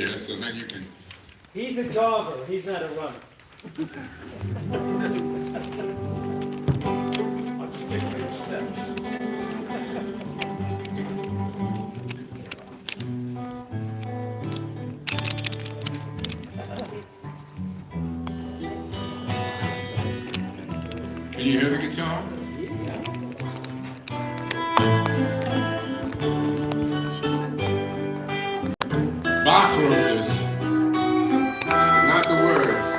here, so then you can. He's a jogger, he's not a runner. I'll just take your steps. Can you hear the guitar? Bach wrote this, not the words.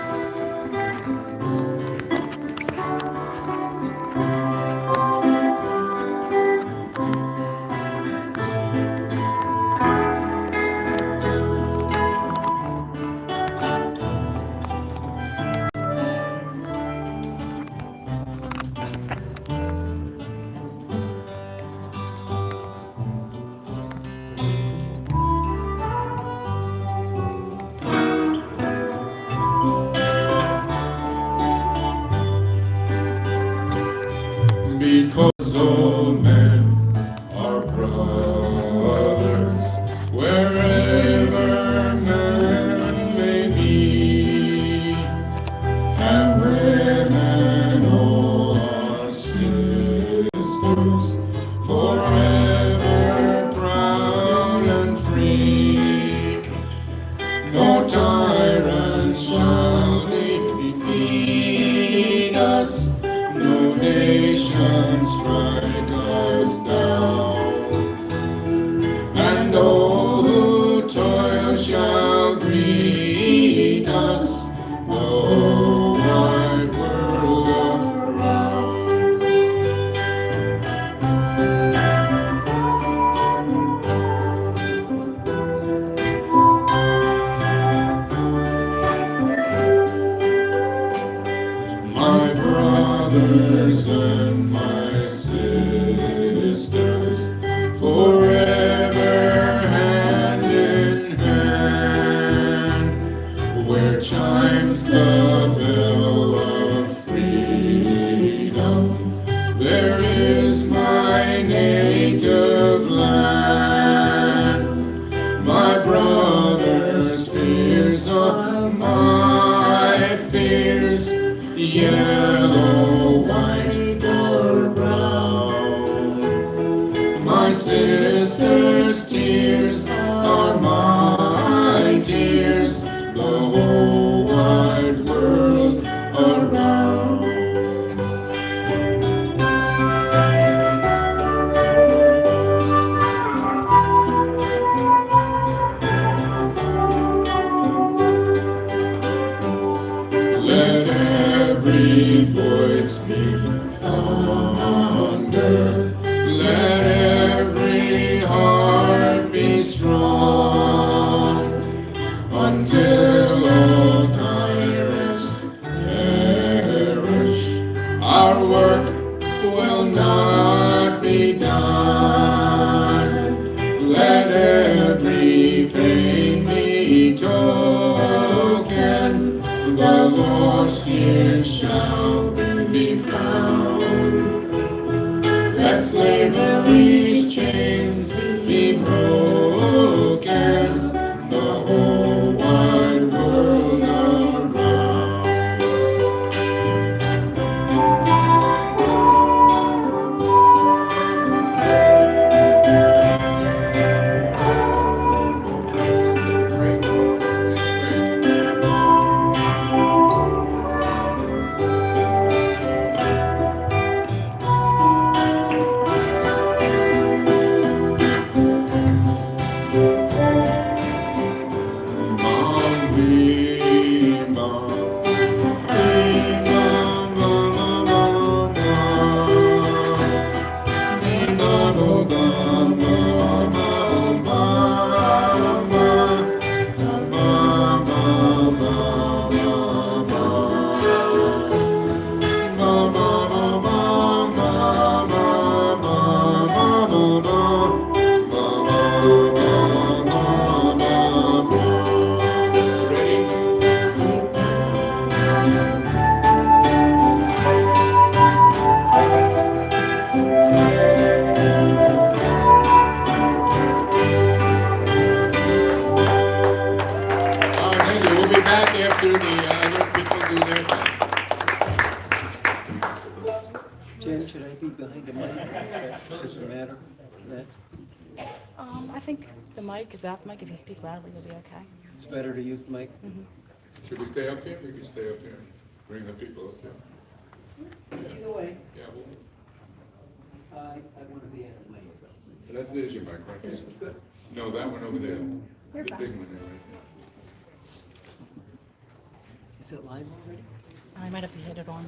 Because all men are brothers, wherever men may be, and women all are sisters, forever proud and free. No tyrant shall defeat us, no nation strike us down, and all who toil shall greet us, the whole wide world around. My brothers and my sisters, forever hand in hand, where chimes the bell of freedom, there is my native land. My brothers' fears are my fears, yellow, white, or brown. My sister's tears are my tears, the whole wide world around. Let every voice be thunder, let every heart be strong, until all tyrants perish, our work will not be done. Let every pain be token, the lost years shall be found. Let slavery's chains be broken, the whole wide world around. do let people do their thing. Jen, should I be behind the mic? Does it matter? I think the mic is off mic. If you speak loudly, you'll be okay. It's better to use the mic? Should we stay up here? We can stay up here. Bring the people up there. Either way, Yeah, well, I want to be at the mic. there's your mic right there. This was good. No, that one over there. You're The fine. big one there, right Is it live already? I might have to hit it on.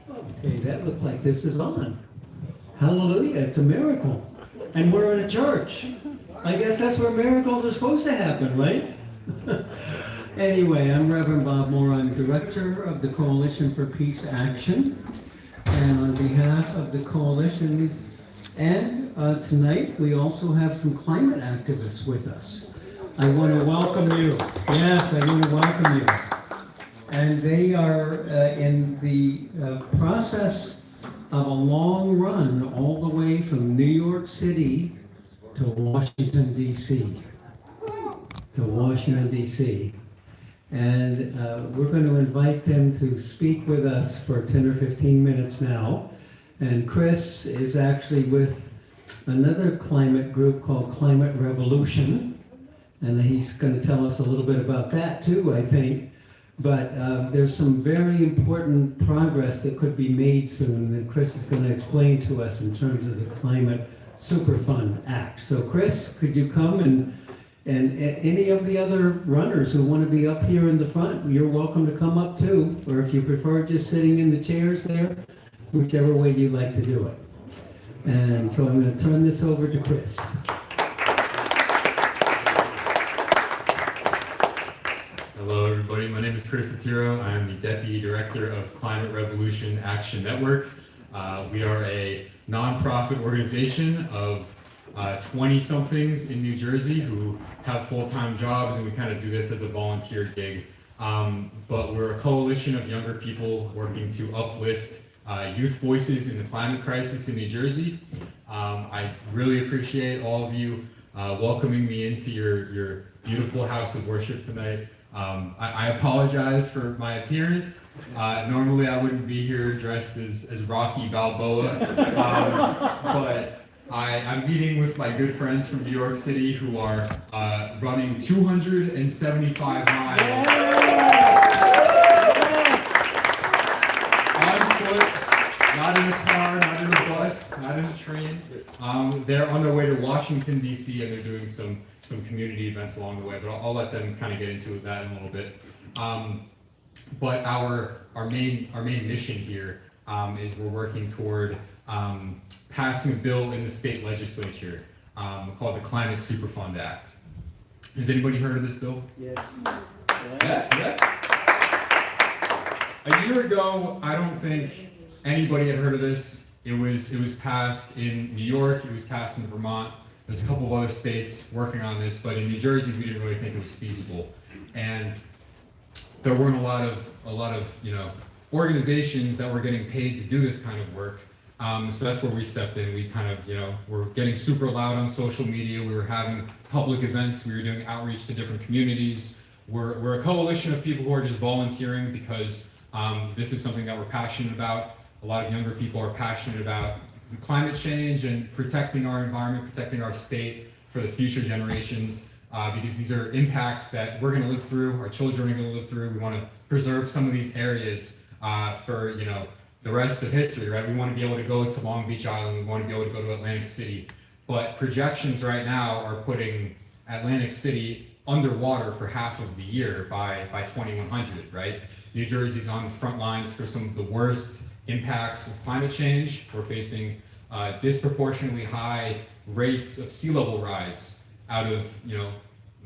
Okay, that looks like this is on. Hallelujah, it's a miracle. And we're in a church. I guess that's where miracles are supposed to happen, right? Anyway, I'm Reverend Bob Moore. I'm Director of the Coalition for Peace Action. And on behalf of the coalition, and tonight we also have some climate activists with us. I want to welcome you. Yes, I want to welcome you. And they are in the process of a long run all the way from New York City to Washington, D.C. To Washington, D.C. And we're going to invite them to speak with us for 10 or 15 minutes now. And Chris is actually with another climate group called Climate Revolution. And he's going to tell us a little bit about that too, I think. But there's some very important progress that could be made soon that Chris is going to explain to us in terms of the Climate Superfund Act. So Chris, could you come and any of the other runners who want to be up here in the front, you're welcome to come up too. Or if you prefer just sitting in the chairs there, whichever way you'd like to do it. And so I'm going to turn this over to Chris. Hello, everybody. My name is Chris Atiro. I am the Deputy Director of Climate Revolution Action Network. We are a nonprofit organization of 20-somethings in New Jersey who have full-time jobs, and we kind of do this as a volunteer gig. But we're a coalition of younger people working to uplift youth voices in the climate crisis in New Jersey. I really appreciate all of you welcoming me into your beautiful house of worship tonight. I apologize for my appearance. Normally I wouldn't be here dressed as Rocky Balboa, but I'm meeting with my good friends from New York City who are running 275 miles on foot, not in a car, not in a bus, not in a train. They're on their way to Washington, D.C., and they're doing some community events along the way, but I'll let them kind of get into that in a little bit. But our main mission here is we're working toward passing a bill in the state legislature called the Climate Superfund Act. Has anybody heard of this bill? Yes. Yeah. A year ago, I don't think anybody had heard of this. It was passed in New York. It was passed in Vermont. There's a couple of other states working on this, but in New Jersey, we didn't really think it was feasible. And there weren't a lot of organizations that were getting paid to do this kind of work. So that's where we stepped in. We kind of, were getting super loud on social media. We were having public events. We were doing outreach to different communities. We're a coalition of people who are just volunteering because this is something that we're passionate about. A lot of younger people are passionate about climate change and protecting our environment, protecting our state for the future generations, because these are impacts that we're going to live through, our children are going to live through. We want to preserve some of these areas for the rest of history, right? We want to be able to go to Long Beach Island, we want to be able to go to Atlantic City, but projections right now are putting Atlantic City underwater for half of the year by 2100, right? New Jersey's on the front lines for some of the worst impacts of climate change. We're facing disproportionately high rates of sea level rise out of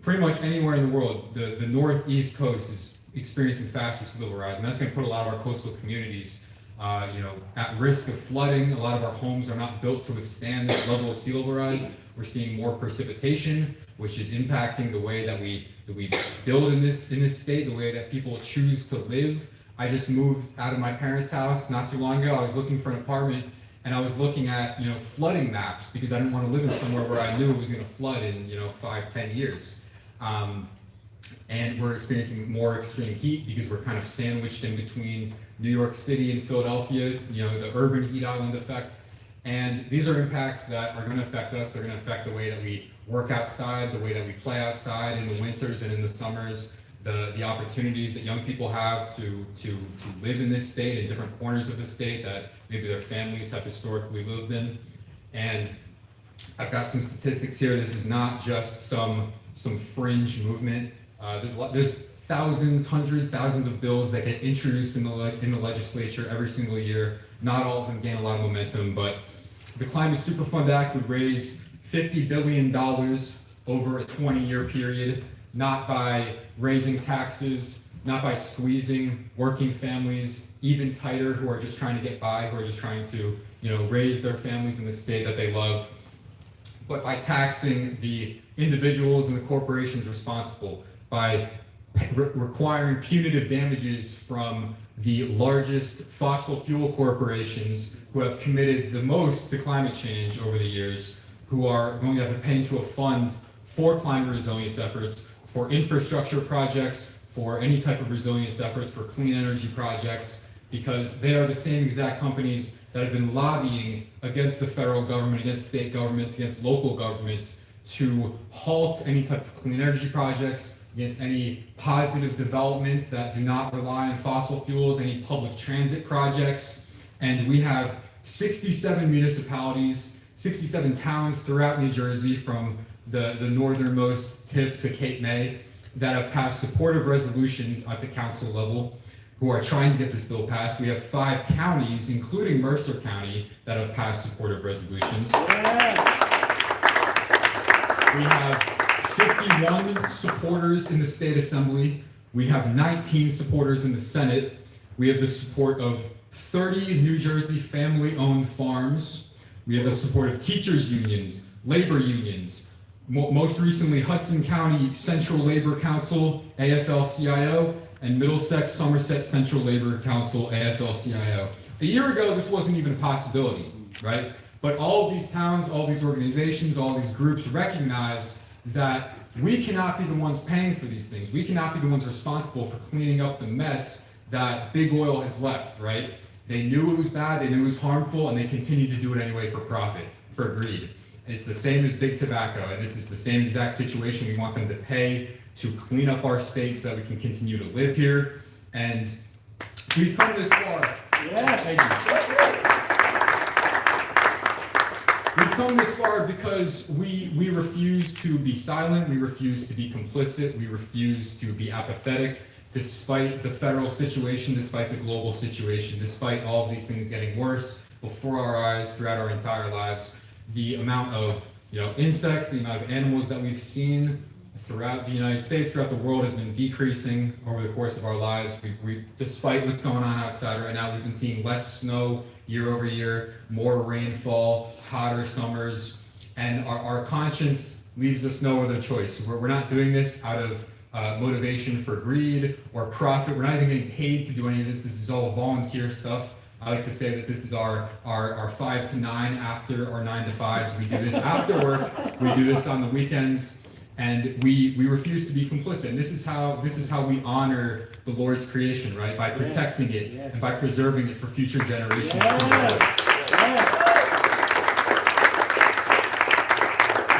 pretty much anywhere in the world. The northeast coast is experiencing faster sea level rise, and that's going to put a lot of our coastal communities at risk of flooding. A lot of our homes are not built to withstand this level of sea level rise. We're seeing more precipitation, which is impacting the way that we build in this state, the way that people choose to live. I just moved out of my parents' house not too long ago. I was looking for an apartment, and I was looking at, flooding maps because I didn't want to live in somewhere where I knew it was going to flood in, 5-10 years. And we're experiencing more extreme heat because we're kind of sandwiched in between New York City and Philadelphia, the urban heat island effect. And these are impacts that are going to affect us. They're going to affect the way that we work outside, the way that we play outside in the winters and in the summers, the opportunities that young people have to live in this state, in different corners of the state that maybe their families have historically lived in. And I've got some statistics here. This is not just some fringe movement. There's thousands, hundreds, thousands of bills that get introduced in the legislature every single year. Not all of them gain a lot of momentum, but the Climate Superfund Act would raise $50 billion over a 20-year period, not by raising taxes, not by squeezing working families even tighter who are just trying to get by, who are just trying to, raise their families in the state that they love, but by taxing the individuals and the corporations responsible, by requiring punitive damages from the largest fossil fuel corporations who have committed the most to climate change over the years, who are going to have to pay into a fund for climate resilience efforts, for infrastructure projects, for any type of resilience efforts, for clean energy projects, because they are the same exact companies that have been lobbying against the federal government, against state governments, against local governments to halt any type of clean energy projects, against any positive developments that do not rely on fossil fuels, any public transit projects. And we have 67 municipalities, 67 towns throughout New Jersey, from the northernmost tip to Cape May, that have passed supportive resolutions at the council level who are trying to get this bill passed. We have 5 counties, including Mercer County, that have passed supportive resolutions. We have 51 supporters in the state assembly. We have 19 supporters in the Senate. We have the support of 30 New Jersey family-owned farms. We have the support of teachers unions, labor unions, most recently Hudson County Central Labor Council, AFL-CIO, and Middlesex Somerset Central Labor Council, AFL-CIO. A year ago, this wasn't even a possibility, right? But all of these towns, all these organizations, all these groups recognize that we cannot be the ones paying for these things. We cannot be the ones responsible for cleaning up the mess that big oil has left, right? They knew it was bad, they knew it was harmful, and they continue to do it anyway for profit, for greed. And it's the same as big tobacco, and this is the same exact situation. We want them to pay to clean up our state so that we can continue to live here. And we've come this far. Yeah. Thank you. We've come this far because we refuse to be silent, we refuse to be complicit, we refuse to be apathetic, despite the federal situation, despite the global situation, despite all of these things getting worse before our eyes throughout our entire lives. The amount of insects, the amount of animals that we've seen throughout the United States, throughout the world, has been decreasing over the course of our lives. We despite what's going on outside right now, we've been seeing less snow year over year, more rainfall, hotter summers, and our conscience leaves us no other choice. We're not doing this out of motivation for greed or profit. We're not even getting paid to do any of this. This is all volunteer stuff. I like to say that this is our 5 to 9 after our 9 to 5s. We do this after work. We do this on the weekends, and we refuse to be complicit. And this is how we honor the Lord's creation, right? By protecting it and by preserving it for future generations.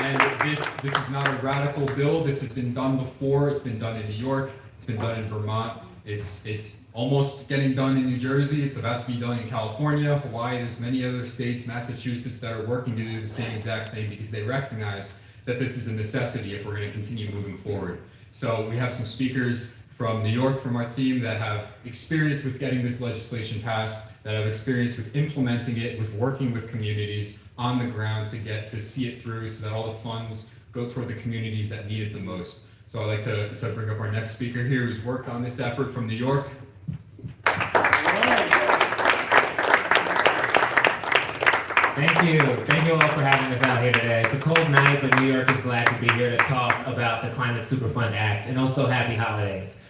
And this is not a radical bill. This has been done before. It's been done in New York. It's been done in Vermont. It's almost getting done in New Jersey. It's about to be done in California, Hawaii. There's many other states, Massachusetts, that are working to do the same exact thing because they recognize that this is a necessity if we're going to continue moving forward. So we have some speakers from New York, from our team, that have experience with getting this legislation passed, that have experience with implementing it, with working with communities on the ground to get to see it through so that all the funds go toward the communities that need it the most. So I'd like to bring up our next speaker here who's worked on this effort from New York. Thank you. Thank you all for having us out here today. It's a cold night, but New York is glad to be here to talk about the Climate Superfund Act, and also happy holidays.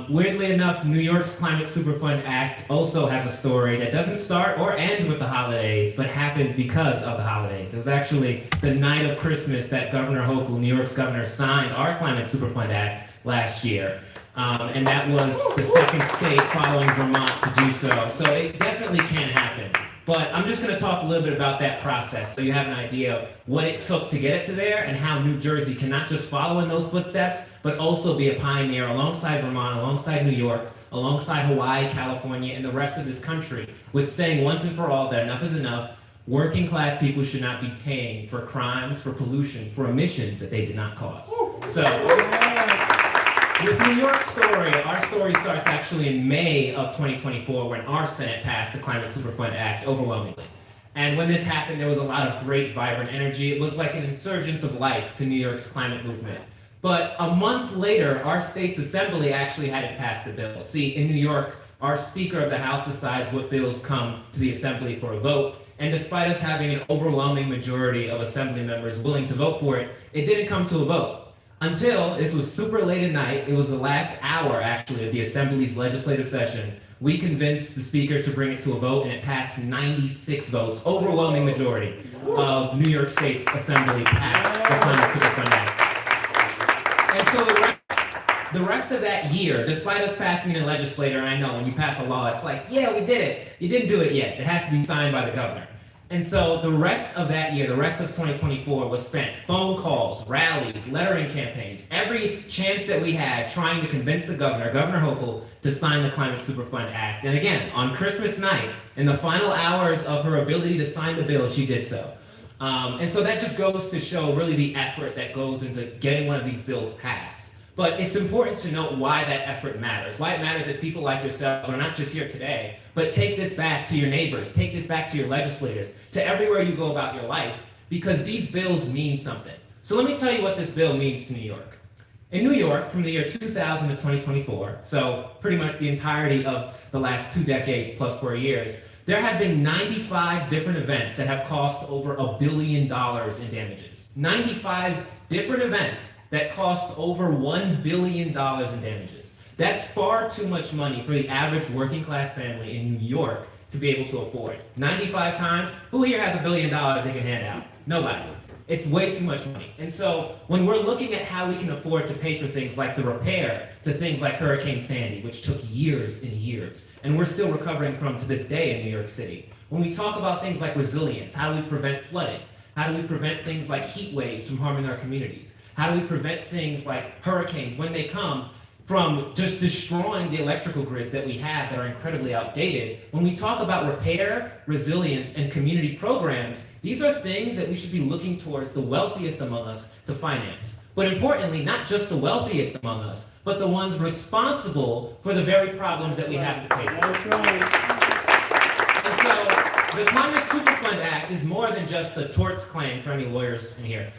Weirdly enough, New York's Climate Superfund Act also has a story that doesn't start or end with the holidays, but happened because of the holidays. It was actually the night of Christmas that Governor Hochul, New York's governor, signed our Climate Superfund Act last year. And that was the second state following Vermont to do so. So it definitely can happen. But I'm just going to talk a little bit about that process so you have an idea of what it took to get it to there and how New Jersey can not just follow in those footsteps, but also be a pioneer alongside Vermont, alongside New York, alongside Hawaii, California, and the rest of this country with saying once and for all that enough is enough. Working class people should not be paying for crimes, for pollution, for emissions that they did not cause. So, with New York's story, our story starts actually in May of 2024 when our Senate passed the Climate Superfund Act overwhelmingly. And when this happened, there was a lot of great, vibrant energy. It was like an insurgence of life to New York's climate movement. But a month later, our state's assembly actually hadn't passed the bill. See, in New York, our Speaker of the House decides what bills come to the assembly for a vote. And despite us having an overwhelming majority of assembly members willing to vote for it, it didn't come to a vote. Until, this was super late at night, it was the last hour actually of the Assembly's legislative session, we convinced the Speaker to bring it to a vote and it passed 96 votes, overwhelming majority of New York State's Assembly passed the Climate Superfund Act. And so the rest of that year, despite us passing in a legislature, and I know when you pass a law, it's like, yeah, we did it. You didn't do it yet. It has to be signed by the governor. And so the rest of that year, the rest of 2024 was spent phone calls, rallies, lettering campaigns, every chance that we had trying to convince the governor, Governor Hochul, to sign the Climate Superfund Act. And again, on Christmas night, in the final hours of her ability to sign the bill, she did so. And so that just goes to show really the effort that goes into getting one of these bills passed. But it's important to note why that effort matters, why it matters that people like yourselves are not just here today, but take this back to your neighbors, take this back to your legislators, to everywhere you go about your life, because these bills mean something. So let me tell you what this bill means to New York. In New York, from the year 2000 to 2024, so pretty much the entirety of the last 2 decades plus 4 years, there have been 95 different events that have cost over $1 billion in damages. 95 different events that cost over $1 billion in damages. That's far too much money for the average working class family in New York to be able to afford. 95 times, who here has $1 billion they can hand out? Nobody. It's way too much money. And so when we're looking at how we can afford to pay for things like the repair to things like Hurricane Sandy, which took years and years, and we're still recovering from to this day in New York City. When we talk about things like resilience, how do we prevent flooding? How do we prevent things like heat waves from harming our communities? How do we prevent things like hurricanes when they come from just destroying the electrical grids that we have that are incredibly outdated? When we talk about repair, resilience, and community programs, these are things that we should be looking towards the wealthiest among us to finance. But importantly, not just the wealthiest among us, but the ones responsible for the very problems that we have to pay for. That's right. And so the Climate Superfund Act is more than just a torts claim for any lawyers in here.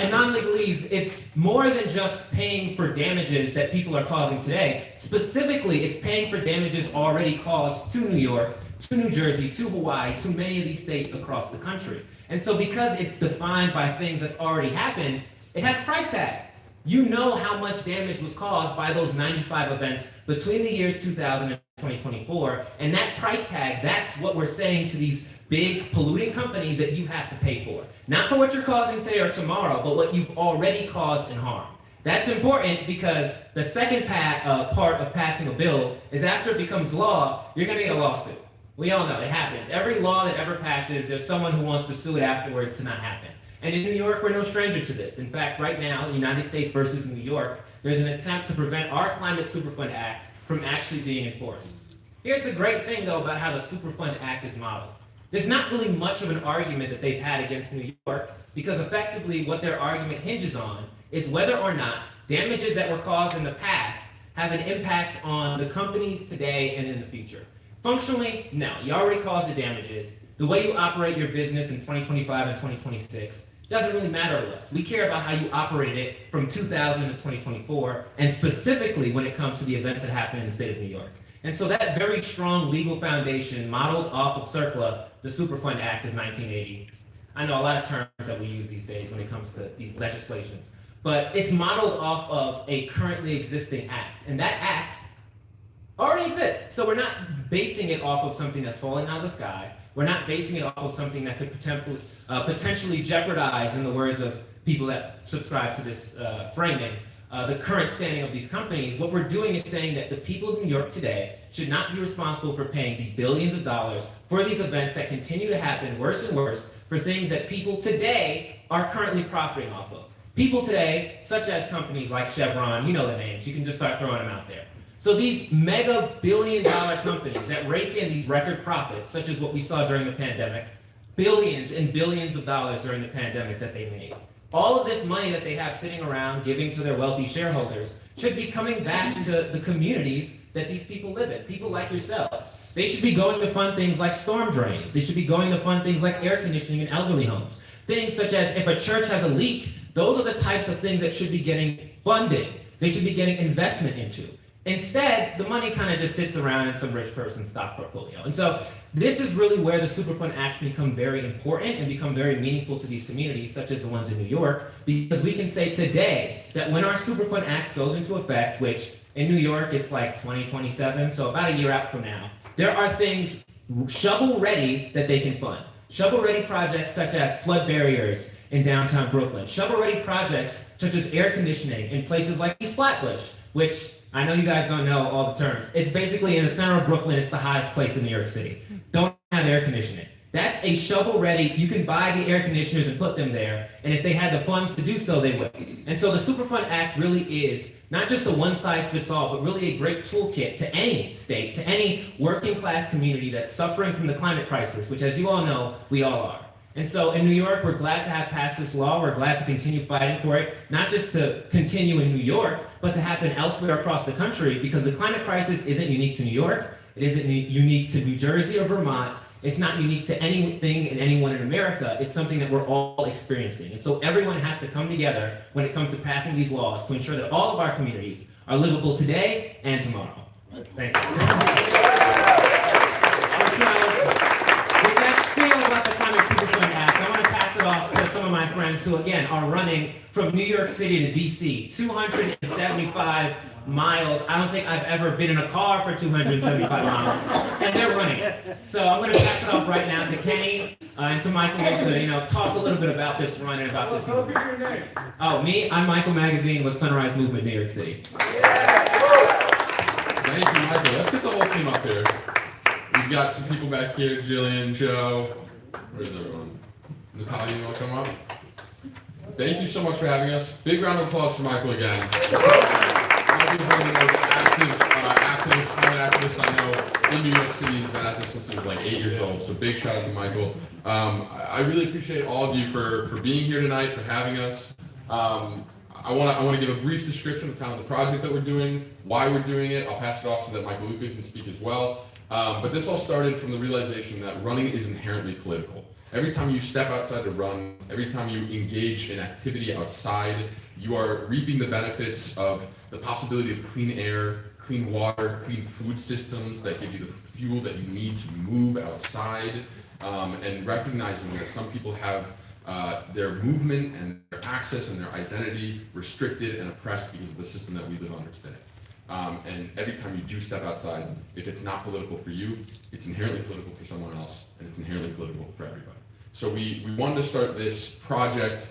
In non-legalese, it's more than just paying for damages that people are causing today. Specifically, it's paying for damages already caused to New York, to New Jersey, to Hawaii, to many of these states across the country. And so because it's defined by things that's already happened, it has a price tag. You know how much damage was caused by those 95 events between the years 2000 and 2024, and that price tag, that's what we're saying to these big polluting companies that you have to pay for. Not for what you're causing today or tomorrow, but what you've already caused in harm. That's important because the second part of passing a bill is after it becomes law, you're gonna get a lawsuit. We all know it happens. Every law that ever passes, there's someone who wants to sue it afterwards to not happen. And in New York, we're no stranger to this. In fact, right now, United States versus New York, there's an attempt to prevent our Climate Superfund Act from actually being enforced. Here's the great thing, though, about how the Superfund Act is modeled. There's not really much of an argument that they've had against New York, because effectively what their argument hinges on is whether or not damages that were caused in the past have an impact on the companies today and in the future. Functionally, no. You already caused the damages. The way you operate your business in 2025 and 2026 doesn't really matter to us. We care about how you operated it from 2000 to 2024, and specifically when it comes to the events that happened in the state of New York. And so that very strong legal foundation modeled off of CERCLA, the Superfund Act of 1980. I know a lot of terms that we use these days when it comes to these legislations. but it's modeled off of a currently existing act. And that act already exists. So we're not basing it off of something that's falling out of the sky. We're not basing it off of something that could potentially jeopardize, in the words of people that subscribe to this framing, the current standing of these companies. What we're doing is saying that the people of New York today should not be responsible for paying the billions of dollars for these events that continue to happen worse and worse for things that people today are currently profiting off of. People today, such as companies like Chevron, you know the names, you can just start throwing them out there. So these mega billion-dollar companies that rake in these record profits, such as what we saw during the pandemic, billions and billions of dollars during the pandemic that they made. All of this money that they have sitting around giving to their wealthy shareholders should be coming back to the communities that these people live in, people like yourselves. They should be going to fund things like storm drains. They should be going to fund things like air conditioning in elderly homes. Things such as if a church has a leak, those are the types of things that should be getting funding. They should be getting investment into. Instead, the money kind of just sits around in some rich person's stock portfolio. And so this is really where the Superfund Acts become very important and become very meaningful to these communities, such as the ones in New York, because we can say today that when our Superfund Act goes into effect, which in New York, it's like 2027, so about a year out from now, there are things shovel-ready that they can fund. Shovel-ready projects such as flood barriers in downtown Brooklyn. Shovel-ready projects such as air conditioning in places like East Flatbush, which I know you guys don't know all the terms. It's basically in the center of Brooklyn. It's the hottest place in New York City. Don't have air conditioning. That's a shovel-ready. You can buy the air conditioners and put them there, and if they had the funds to do so, they would. And so the Superfund Act really is not just a one-size-fits-all, but really a great toolkit to any state, to any working-class community that's suffering from the climate crisis, which, as you all know, we all are. And so in New York, we're glad to have passed this law. We're glad to continue fighting for it, not just to continue in New York, but to happen elsewhere across the country, because the climate crisis isn't unique to New York. It isn't unique to New Jersey or Vermont. It's not unique to anything and anyone in America. It's something that we're all experiencing. And so everyone has to come together when it comes to passing these laws to ensure that all of our communities are livable today and tomorrow. Thank you. With that spiel about the Climate Superfund Act, I want to pass it off to some of my friends who, again, are running from New York City to DC, 275 miles. I don't think I've ever been in a car for 275 miles, and they're running it. So I'm going to pass it off right now to Kenny and to Michael to, talk a little bit about this run and about this movement. Your name. Oh, me? I'm Michael Magazine with Sunrise Movement, New York City. Thank you, Michael. Let's get the whole team up here. We've got some people back here, Jillian, Joe. Where's everyone? Natalia, you want to come up? Thank you so much for having us. Big round of applause for Michael again. Michael's one of the most active climate activists I know in New York City. He's been at this since he was like 8 years old, so big shout out to Michael. I really appreciate all of you for being here tonight, for having us. I want to give a brief description of kind of the project that we're doing, why we're doing it. I'll pass it off so that Michael Luca can speak as well. But this all started from the realization that running is inherently political. Every time you step outside to run, every time you engage in activity outside, you are reaping the benefits of the possibility of clean air, clean water, clean food systems that give you the fuel that you need to move outside, and recognizing that some people have their movement and their access and their identity restricted and oppressed because of the system that we live under today. And every time you do step outside, if it's not political for you, it's inherently political for someone else, and it's inherently political for everybody. So we wanted to start this project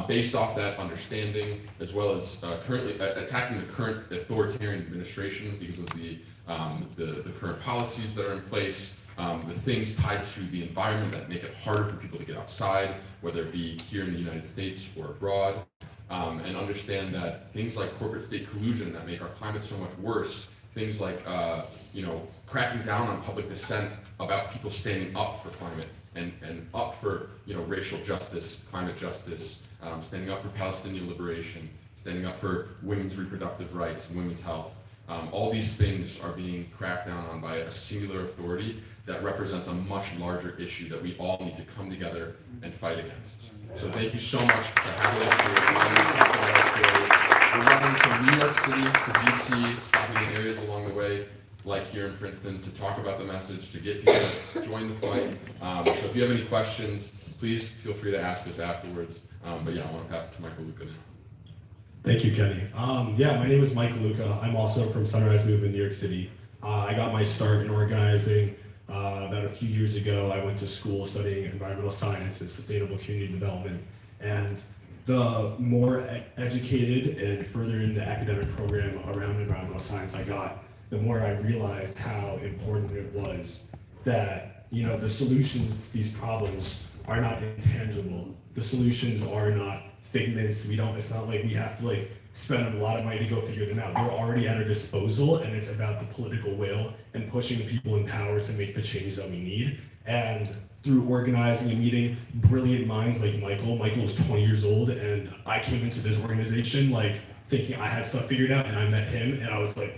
based off that understanding, as well as currently attacking the current authoritarian administration because of the current policies that are in place, the things tied to the environment that make it harder for people to get outside, whether it be here in the United States or abroad. And understand that things like corporate state collusion that make our climate so much worse, things like cracking down on public dissent about people standing up for climate and up for racial justice, climate justice, standing up for Palestinian liberation, standing up for women's reproductive rights and women's health. All these things are being cracked down on by a singular authority that represents a much larger issue that we all need to come together and fight against. So thank you so much for having us here. We're running from New York City to DC, stopping in areas along the way, like here in Princeton, to talk about the message, to get people to join the fight. So if you have any questions, please feel free to ask us afterwards. But yeah, I want to pass it to Michael Luca now. Thank you, Kenny. Yeah, my name is Mike Luca. I'm also from Sunrise Movement, New York City. I got my start in organizing about a few years ago. I went to school studying environmental science and sustainable community development. And the more educated and further in the academic program around environmental science I got, the more I realized how important it was that, the solutions to these problems are not intangible. The solutions are not figments. It's not like we have to spend a lot of money to go figure them out. They're already at our disposal, and it's about the political will and pushing the people in power to make the change that we need. And through organizing and meeting brilliant minds like Michael was 20 years old, and I came into this organization thinking I had stuff figured out, and I met him, and I was like,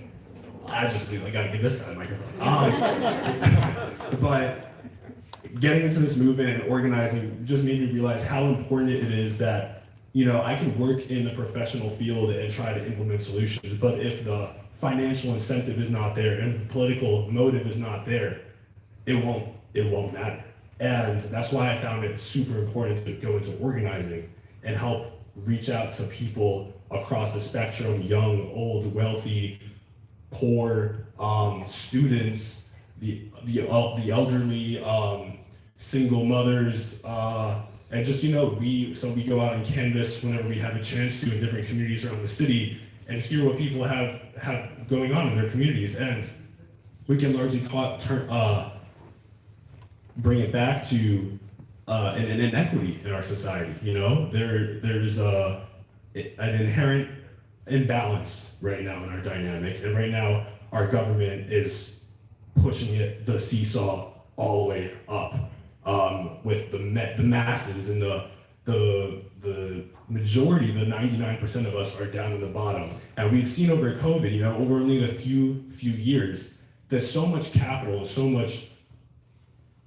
I gotta give this guy a microphone. But getting into this movement and organizing just made me realize how important it is that I can work in the professional field and try to implement solutions, but if the financial incentive is not there and the political motive is not there, it won't matter. And that's why I found it super important to go into organizing and help reach out to people across the spectrum, young, old, wealthy, poor, students, the elderly, single mothers, and just, we go out and canvas whenever we have a chance to in different communities around the city and hear what people have going on in their communities. And we can largely bring it back to an inequity in our society. There's an inherent imbalance right now in our dynamic. And right now our government is pushing the seesaw all the way up. With the masses and the majority, the 99% of us are down in the bottom. And we've seen over COVID, over only a few years, that so much capital and so much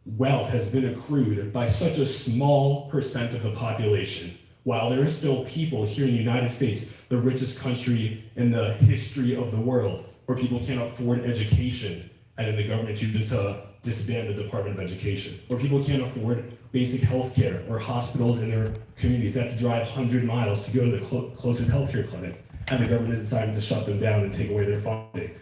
wealth has been accrued by such a small percent of the population. While there are still people here in the United States, the richest country in the history of the world, where people can't afford education, and then the government chooses to disband the Department of Education, or people can't afford basic health care or hospitals in their communities. They have to drive 100 miles to go to the closest healthcare clinic, and the government is deciding to shut them down and take away their funding.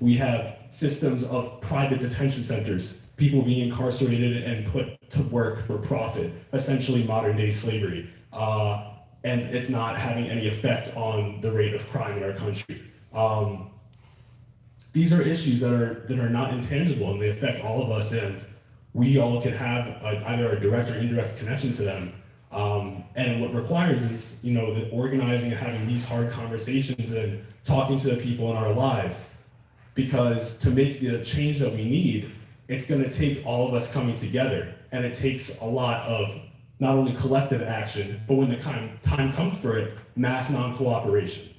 We have systems of private detention centers, people being incarcerated and put to work for profit, essentially modern day slavery. And it's not having any effect on the rate of crime in our country. These are issues that are not intangible, and they affect all of us, and we all can have either a direct or indirect connection to them. And what requires is, the organizing and having these hard conversations and talking to the people in our lives, because to make the change that we need, it's going to take all of us coming together, and it takes a lot of not only collective action, but when the time comes for it, mass non-cooperation.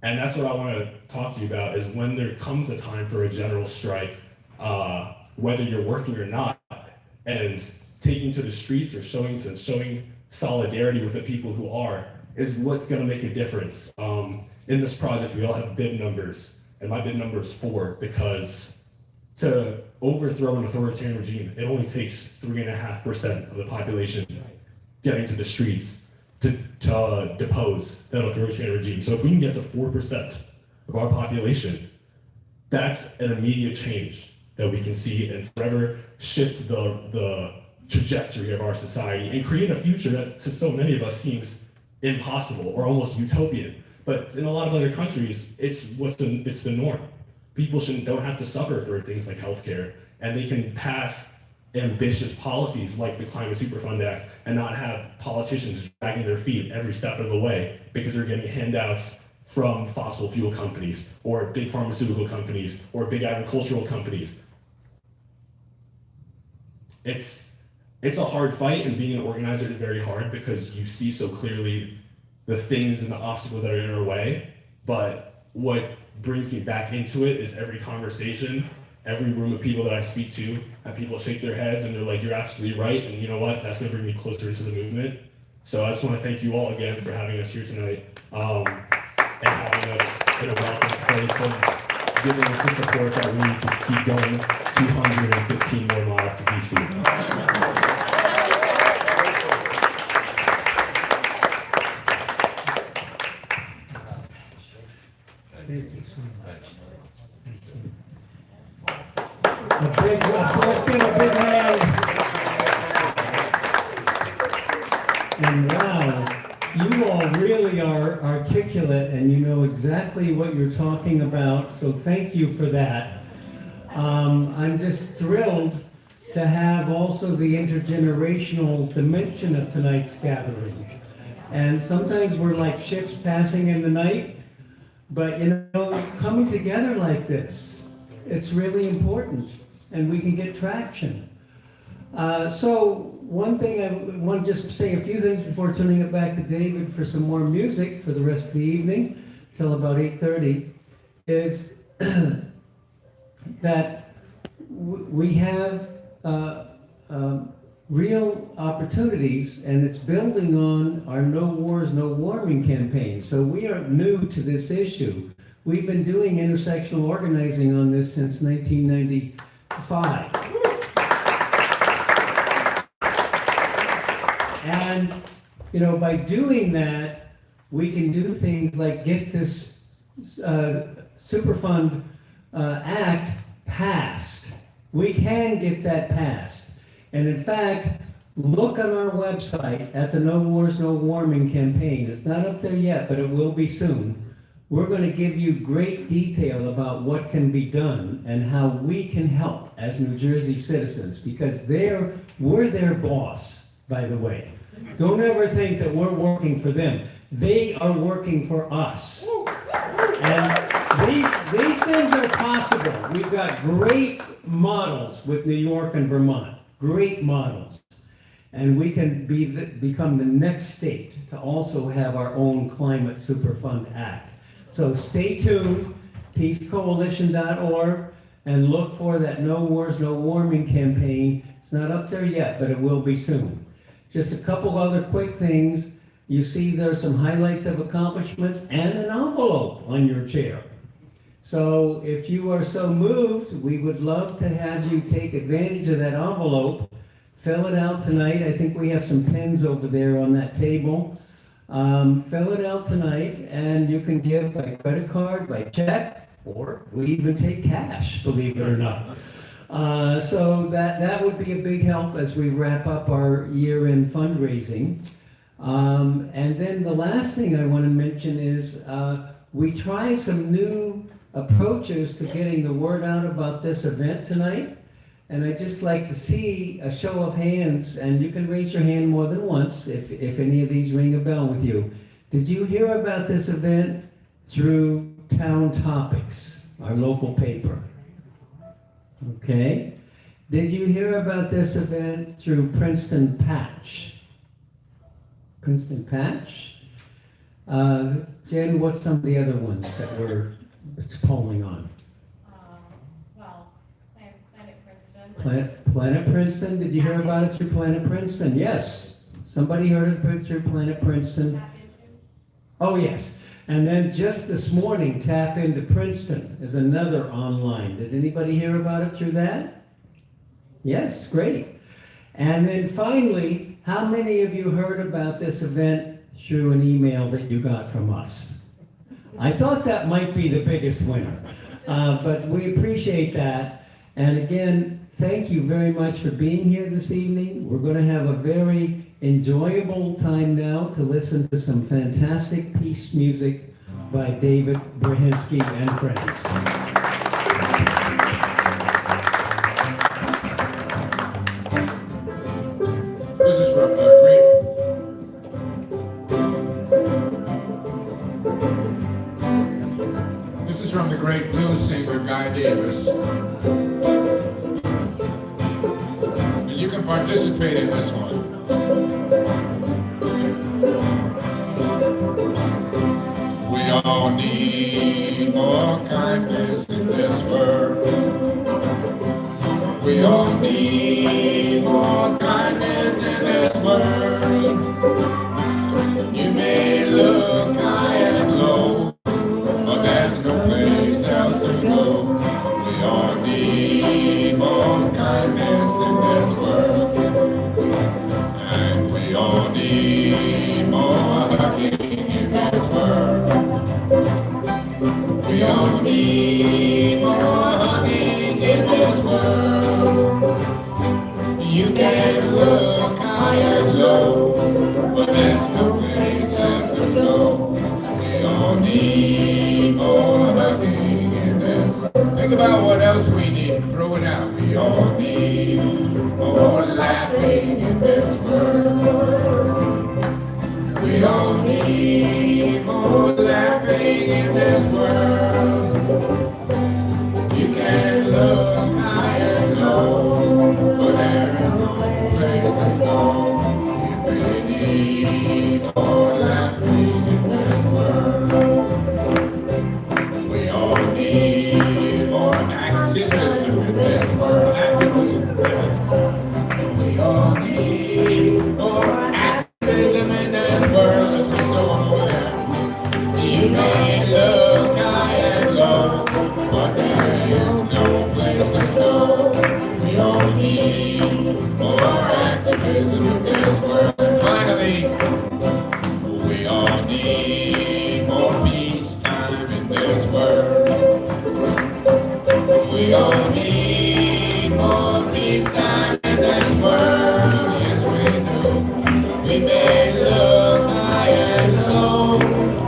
And that's what I want to talk to you about, is when there comes a time for a general strike, whether you're working or not, and taking to the streets or showing solidarity with the people who are, is what's going to make a difference. In this project, we all have bid numbers, and my bid number is 4, because to overthrow an authoritarian regime, it only takes 3.5% of the population getting to the streets to depose that authoritarian regime. So if we can get to 4% of our population, that's an immediate change that we can see and forever shift the trajectory of our society and create a future that to so many of us seems impossible or almost utopian. But in a lot of other countries, it's the norm. People don't have to suffer for things like healthcare, and they can pass ambitious policies like the Climate Superfund Act and not have politicians dragging their feet every step of the way because they're getting handouts from fossil fuel companies or big pharmaceutical companies or big agricultural companies. It's a hard fight, and being an organizer is very hard because you see so clearly the things and the obstacles that are in our way. But what brings me back into it is every conversation, every room of people that I speak to, and people shake their heads and they're like, you're absolutely right, and you know what, that's gonna bring me closer into the movement. So I just wanna thank you all again for having us here tonight, and having us in a welcome place and giving us the support that we need to keep going 215 more miles to DC. let's give a big hand. And wow, you all really are articulate and you know exactly what you're talking about, so thank you for that. I'm just thrilled to have also the intergenerational dimension of tonight's gathering. And sometimes we're like ships passing in the night, but you know, coming together like this, it's really important and we can get traction. So one thing I want to just say a few things before turning it back to David for some more music for the rest of the evening till about 8:30 is that we have real opportunities, and it's building on our No Wars, No Warming campaign. So we aren't new to this issue. We've been doing intersectional organizing on this since 1995. And, you know, by doing that, we can do things like get this Superfund Act passed. We can get that passed. And in fact, look on our website at the No Wars, No Warming campaign. It's not up there yet, but it will be soon. We're going to give you great detail about what can be done and how we can help as New Jersey citizens, because we're their boss, by the way. Don't ever think that we're working for them. They are working for us. And these things are possible. We've got great models with New York and Vermont. Great models. And we can become the next state to also have our own Climate Superfund Act. So stay tuned, peacecoalition.org, and look for that No Wars, No Warming campaign. It's not up there yet, but it will be soon. Just a couple other quick things. You see there's some highlights of accomplishments and an envelope on your chair. So if you are so moved, we would love to have you take advantage of that envelope. Fill it out tonight. I think we have some pens over there on that table. Fill it out tonight, and you can give by credit card, by check, or we even take cash, believe it or not. So that would be a big help as we wrap up our year-end fundraising. And then the last thing I want to mention is we tried some new approaches to getting the word out about this event tonight. And I'd just like to see a show of hands, and you can raise your hand more than once if any of these ring a bell with you. Did you hear about this event through Town Topics, our local paper? Okay. Did you hear about this event through Princeton Patch? Princeton Patch? Jen, what's some of the other ones that we're polling on? Well, Planet Princeton. Planet Princeton, did you hear about it through Planet Princeton? Yes. Somebody heard of it through Planet Princeton? Oh, yes. And then just this morning, Tap Into Princeton is another online. Did anybody hear about it through that? Yes, great. And then finally, how many of you heard about this event through an email that you got from us? I thought that might be the biggest winner, but we appreciate that. And again, thank you very much for being here this evening. We're going to have a very enjoyable time now to listen to some fantastic peace music by David Brahinsky and friends. This is from the great blues singer Guy Davis. And you can participate in this one. We all need more kindness in this world. We all need more kindness in this world. You may look high and low, but there's no place else to go. We all need more kindness in this world. And we all need more hugging in this world. We all need more hugging in this world. all need more laughing in this world. We all need more laughing in this world. You can look high and low, but there is no place to go. You really need more laughing in this world. We all need more activism in this world. We all need more activism in this world. Let's be so over there. You may look high and low, but there is no place to go. We all need more activism in this world. And finally, we all need more peacetime in this world. We all need more peacetime in this world. Yes, we do. We may look high and low,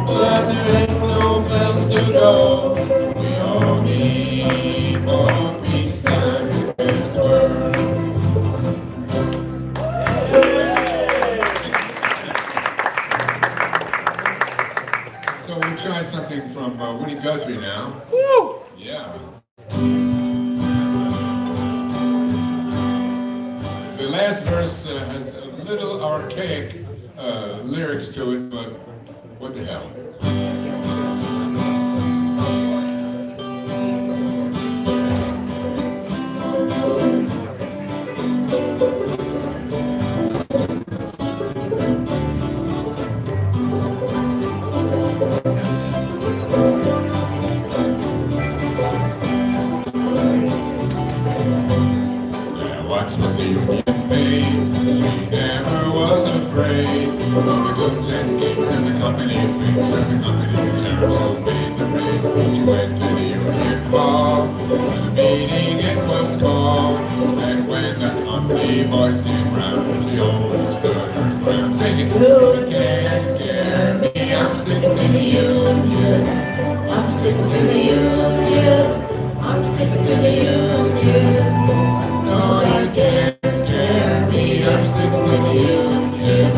but there ain't no place to go. We all need more peacetime in this world. So we'll try something from Woody Guthrie now. Woo! Yeah. The last verse has a little archaic lyrics to it, but what the hell? Yeah, watch what the Union made. She never was afraid of the goods and gigs and the company things and the company terrors obeyed the raid. She went to the Union Hall when the meeting it was called, and when the company boys came round, she always stood her ground, singing, "You can't scare me, I'm sticking to the Union. I'm sticking to the Union. I'm sticking to the Union. No, you can't scare me, I'm sticking to the Union.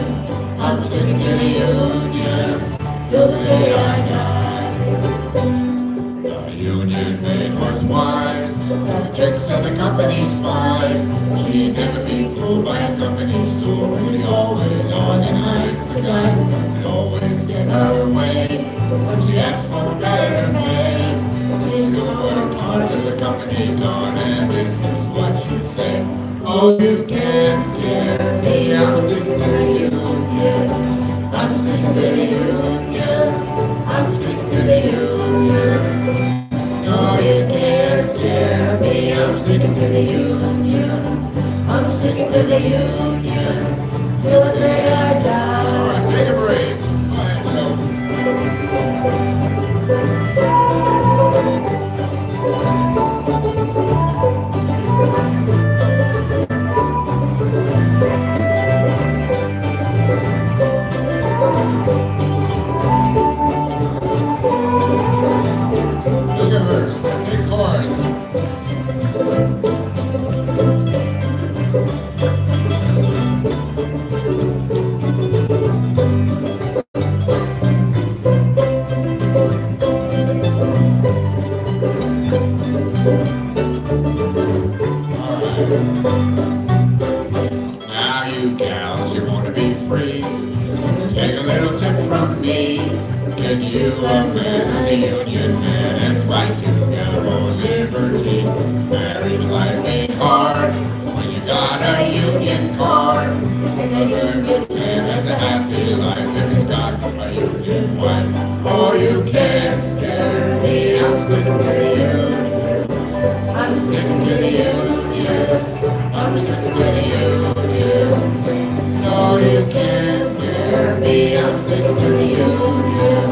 I'm sticking to the Union till the day I die." The Union maid was wise, the tricks of the company spies. She'd never be fooled by a company stool. She'd always organize the guys, and always get her way. When she asked for better pay, she would work hard till the company gone, and this is what she'd say. "Oh, you can't scare me, I'm sticking to the Union. I'm sticking to the Union. I'm sticking to the Union. No, you can't scare me, I'm sticking to the Union. I'm sticking to the Union till the day I die." All right, take a break. All right, look at verse, take chorus. Now you gals, you wanna be free? Take a little tip from me. Get you a man as a union man and fight together for liberty. Married life ain't hard when you got a union card. And a union man has a happy life if he's got a union wife. Oh, you can't scare me, I'm sticking to the union. I'm sticking to the union. I'm sticking to the union. No, you can't scare me, I'm sticking to the union.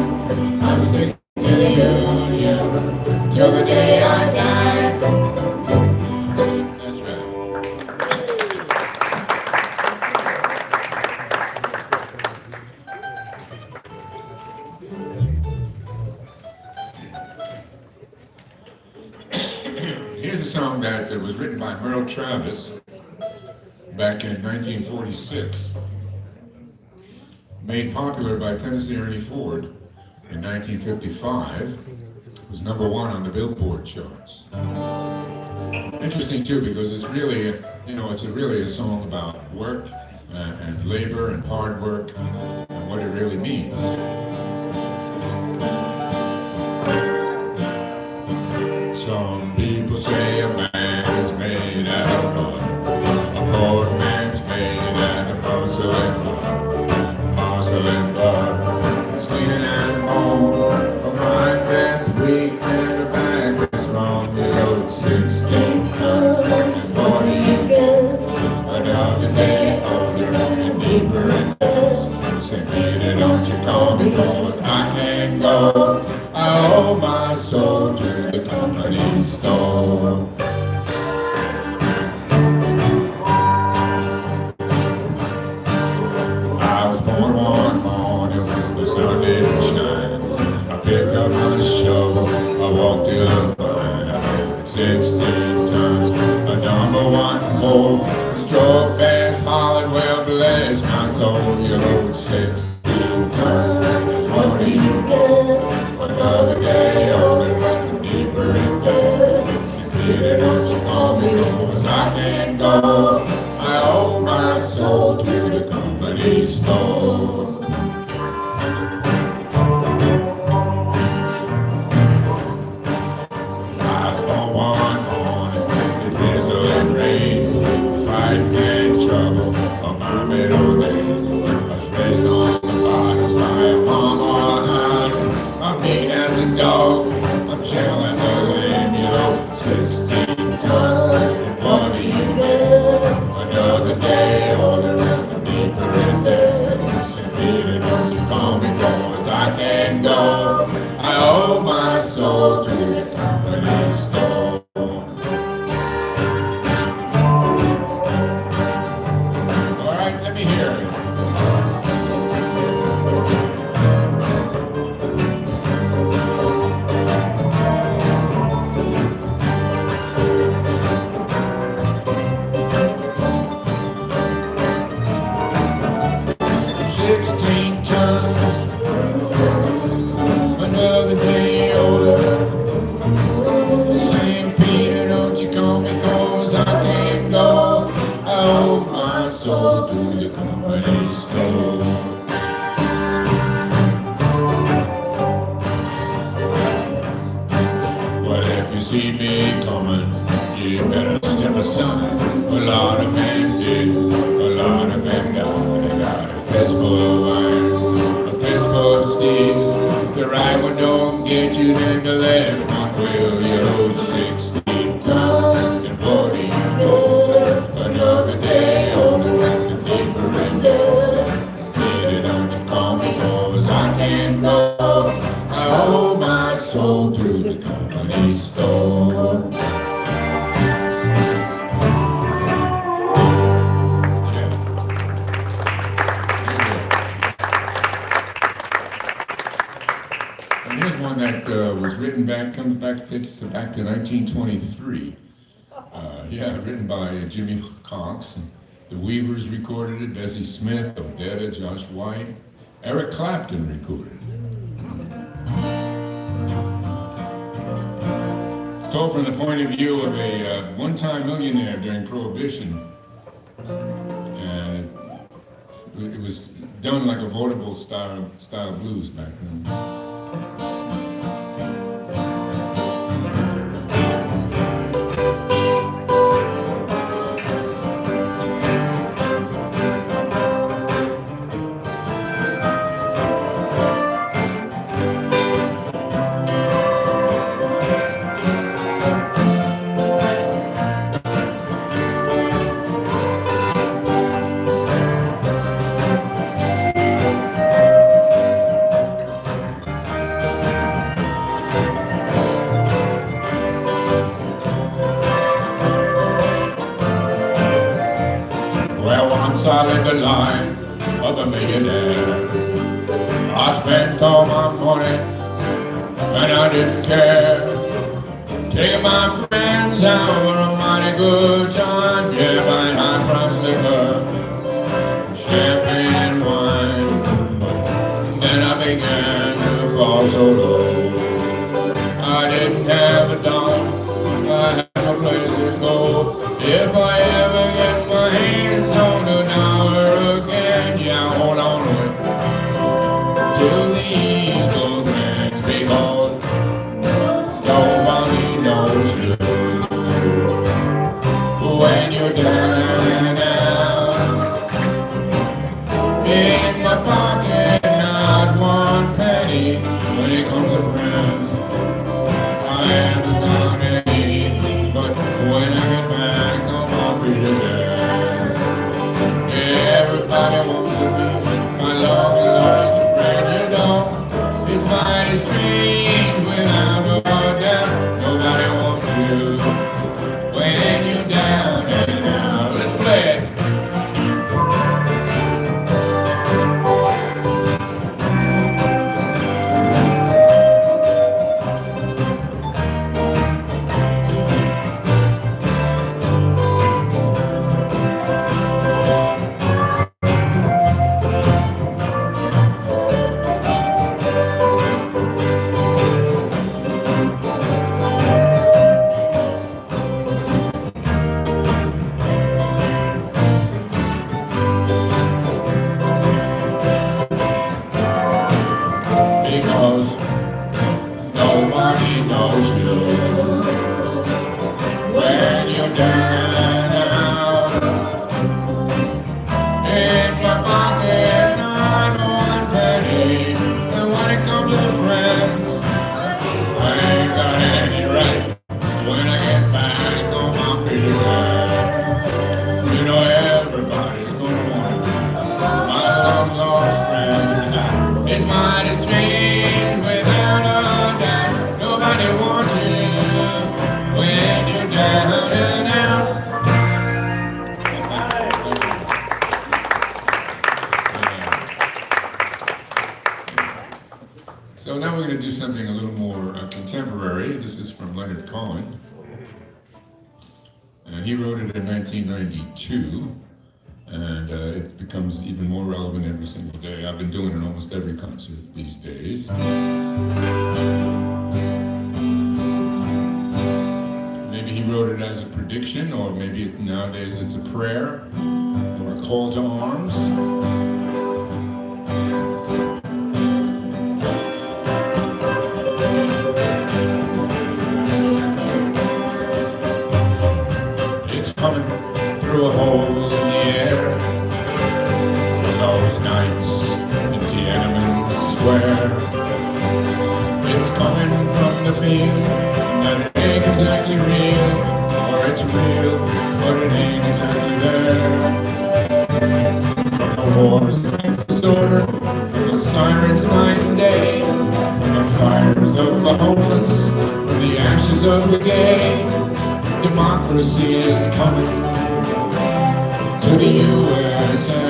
I'm sticking to the union till the day I die. That's right. Here's a song that was written by Merle Travis back in 1946. Made popular by Tennessee Ernie Ford in 1955, was #1 on the Billboard charts. Interesting too, because it's really, it's really a song about work and labor and hard work and what it really means. Some people say a man's made out of mud, a poor man's made out of porcelain blood, skin and bone, a mind that's weak and a back that's strong. You load 16 tons, what do you get? Another day older and deeper in debt. Say, Peter, don't you call me, 'cause I can't go. I owe my soul to the company store. I was born one morning when the sun didn't shine. I picked up my shovel, I walked to the line. I had 16 tons, a #1 hole. Stroke bass hollered, well bless my soul. You load 16 tons, what do you get? Another day older and deeper in debt. Says, Peter, don't you call me, 'cause I can't go. I owe my soul to the company store. I was born one morning, it drizzling rain, fighting and trouble on my middle lane. I was raised on the bottoms by a mama. I'm mean as a dog, I'm chill as a lamb, 16 tons, what do you get? Another day older and deeper in debt. Said, Peter, don't you call me, 'cause I can't go. I owe my soul to the company store. All right, let me hear it. 16 tons, another day older. St. Peter, don't you call me, 'cause I can't go. I owe my soul to the company store. Well, if you see me coming, you better step aside. A lot of men did, a lot of men died. They got a fistful of iron, a fistful of steel. If the right one don't get you, then the left one will. You load 16 tons, and 40 you go. Another day older and deeper in debt. Peter, don't you call me, 'cause I can't go. I owe my soul to the company store. And here's one that was written dates back to 1923. Written by Jimmy Cox. And the Weavers recorded it, Bessie Smith, Odetta, Josh White. Eric Clapton recorded it. It's told from the point of view of a one-time millionaire during Prohibition. And it was done like a vaudeville style blues back then. Solid the line of a millionaire. I spent all my money and I didn't care. Taking my friends out on a mighty good time, yeah, buying high-priced liquor, champagne and wine. Then I began to fall so low. I didn't have a dime, I had no place to go. If I ever get my hands on a dollar again, yeah, hold on to it till the eagle grants, because nobody knows you when you're down and out. In my pocket, not one penny. When it comes to friends, I haven't got any. But when I get back on my feet again, everybody wants to be my lovely lost friend. You know, it's mighty strange without a doubt. Nobody wants you when you're down and out. Let's play it. Because nobody knows you when you're down and out. In my pocket, not one penny. And when it comes to friends, I ain't got any right. When I get back on my feet again, you know everybody's gonna want me. My love's lost friend. It's mighty strange without a doubt. Nobody wants you when you're down and out. So now we're going to do something a little more contemporary. This is from Leonard Cohen. And he wrote it in 1992. And it becomes even more relevant every single day. I've been doing it almost every concert these days. Maybe he wrote it as a prediction, or maybe nowadays it's a prayer, or a call to arms. It's coming through a hole in the air, for those nights in Tiananmen Square. It's coming from the field, and it ain't exactly real, or it's real, but it ain't exactly there. From the wars against disorder, from the sirens night and day, from the fires of the homeless, from the ashes of the gay, democracy is coming to the USA.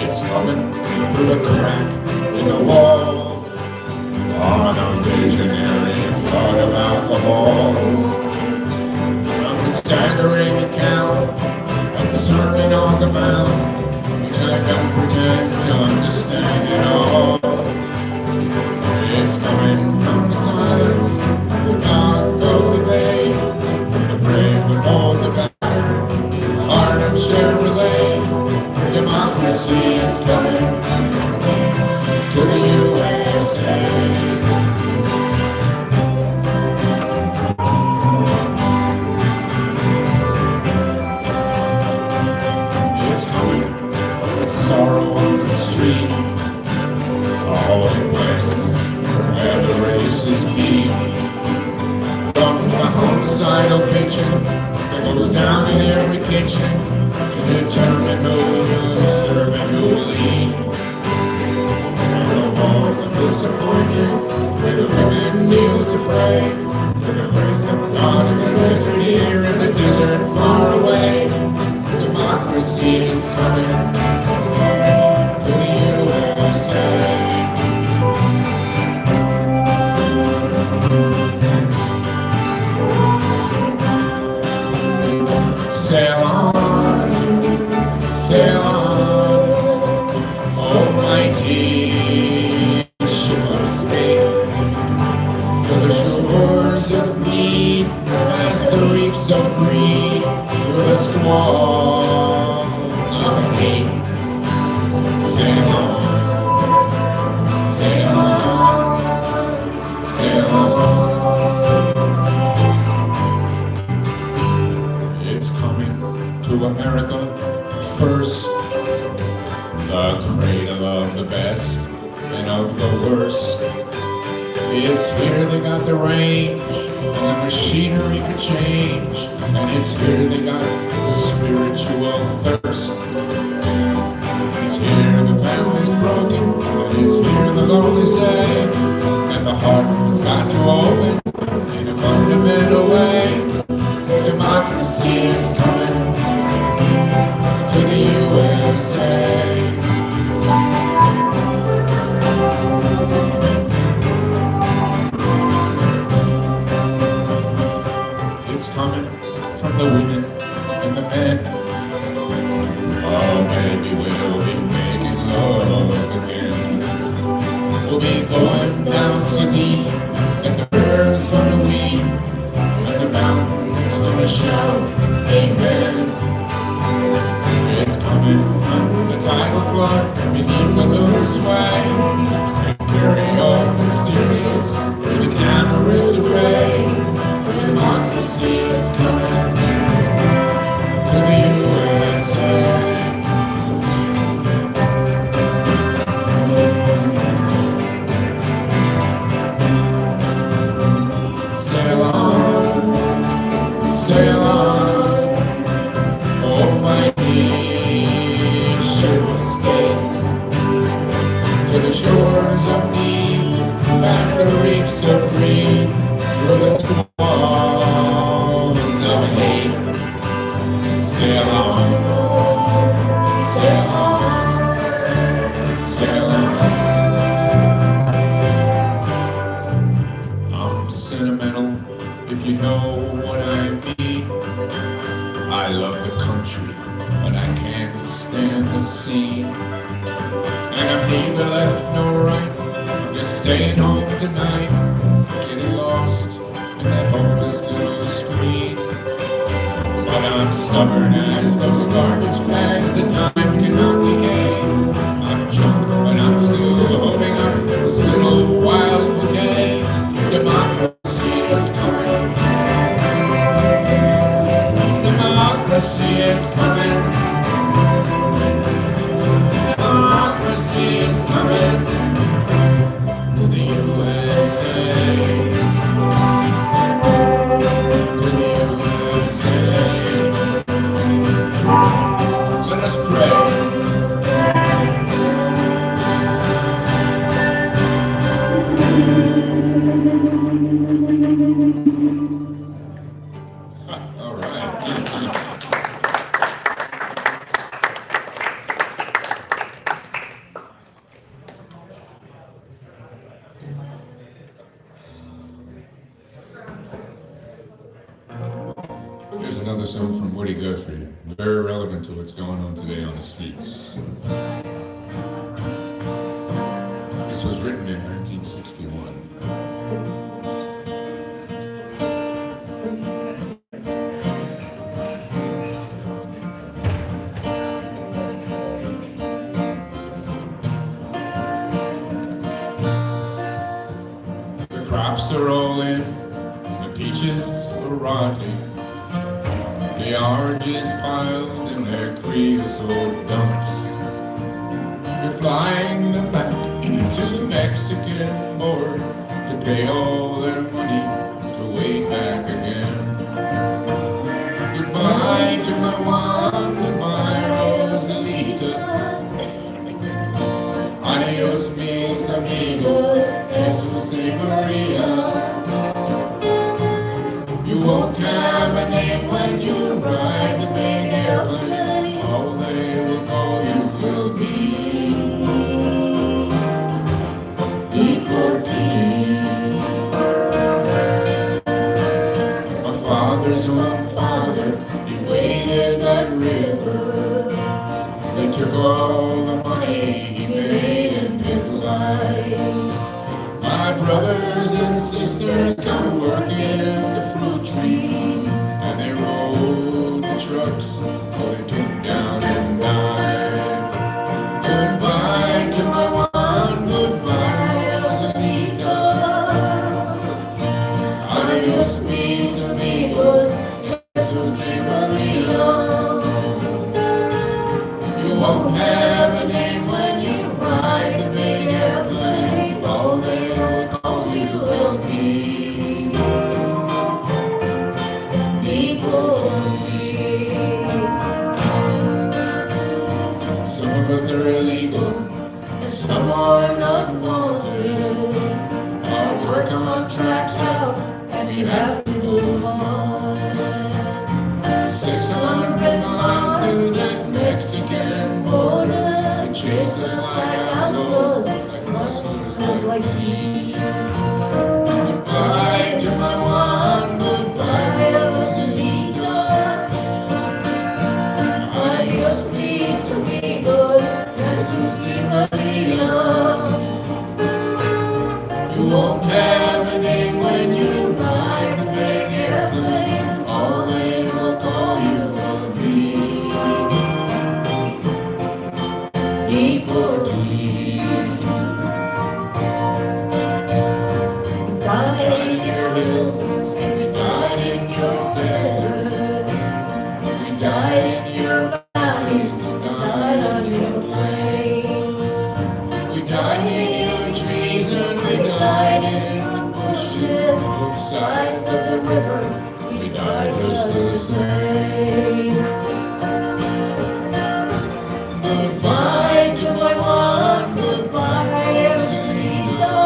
It's coming through a crack in the wall, on a visionary flood of alcohol. From the staggering account of the Sermon on the Mount, which I don't pretend to understand at all. It's coming from the silence, the dark of the bay, the brave of all the battered, the heart of Chevrolet. Democracy is coming to the USA. It's coming from the sorrow on the street, all in places where the races meet. From the homicidal picture that goes down in every kitchen to determine who'll serve and who'll eat. And the walls of disappointment where the women kneel to pray for the grace of God in the desert here in the desert far away. Democracy is coming to the USA. and of the worst. It's here they got the range and the machinery for change, and it's here they got the spiritual thirst. It's here the family's broken, and it's here the lonely say that the heart has got to open in a fundamental way. Democracy is coming to the USA. It's coming from the women and the men. Oh, maybe we'll be making love again. We'll be going down so deep, and the earth's gonna weep, and the mountains gonna shout, amen. It's coming from the tidal flood beneath the lunar sway, imperial, mysterious, with an amorous array. Democracy is coming to the USA. Sail on, sail on, oh mighty ship of state, to the shores of need, past the reefs of green, where the squalls of hate. Sail on, sail on, sail on. I'm sentimental, if you know what I mean. I love the country, but I can't stand the scene. And I'm neither left nor right, I'm just staying home tonight, getting lost in that hopeless little screen. But I'm stubborn as those garbage bags, the time cannot decay. I'm drunk, but I'm still holding up this little wild bouquet. Democracy is coming. Democracy is coming. Democracy is coming to the USA. To the USA. Let us pray. All right. Here's another song from Woody Guthrie, very relevant to what's going on today on the streets. This was written in 1961. The crops are all in, the peaches are rotting, the oranges piled in their creosote dumps. They're flying them back to the Mexican border to pay all their money to wait back again. Goodbye to my Juan, goodbye Rosalita. Adios mis amigos, Jesus y Maria. You won't have a name when you ride the big airplane. All they will call you will be deportee. My father's own father, he waded that river. They took all the money he made in his life. My brothers and sisters come working the fruit trees, and they rode the trucks till they took down and died. Goodbye to my one, goodbye Rosalita. Adios mis amigos, Jesus y Maria. You won't have a name when you ride the big airplane. contract's out and we have to move on. 600 miles to the Mexican border, and chase us like outlaws, like rustlers, like thieves. Goodbye to my one, goodbye to Rosalito. Adios, mis amigos, Jesús y María. You won't have a name when you ride a big airplane. All they will call you will be deportee. You died in your hills, and you died in your desert. You died in your valleys, you died on your plains. We died in your trees and we died in the bushes, both sides of the river. We died just the same. Goodbye to my one, goodbye, Rosalito.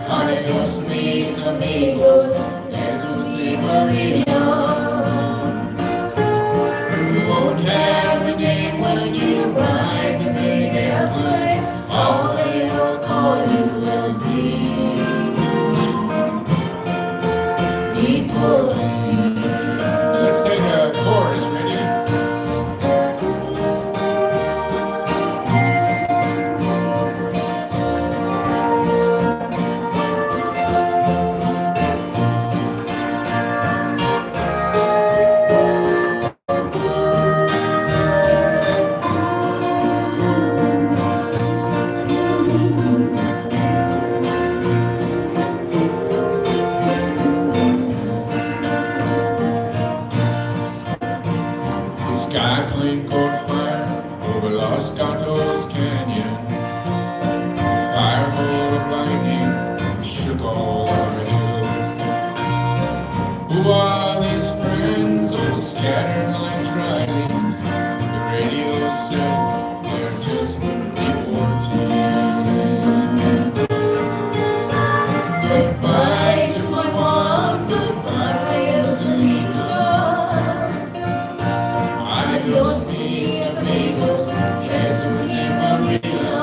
Adios, mis amigos, Jesús y María. You won't have a name when you ride the big airplane. All they will call you will be deportee. Let's take a chorus, ready? The sky plane caught fire over Los Gatos Canyon. The firebolt of lightning shook all our hills. Who are these friends, all scattered like dry leaves? The radio says they're just deportees. Goodbye to my one, goodbye, Rosalito. Adios, mis amigos, Jesús y María.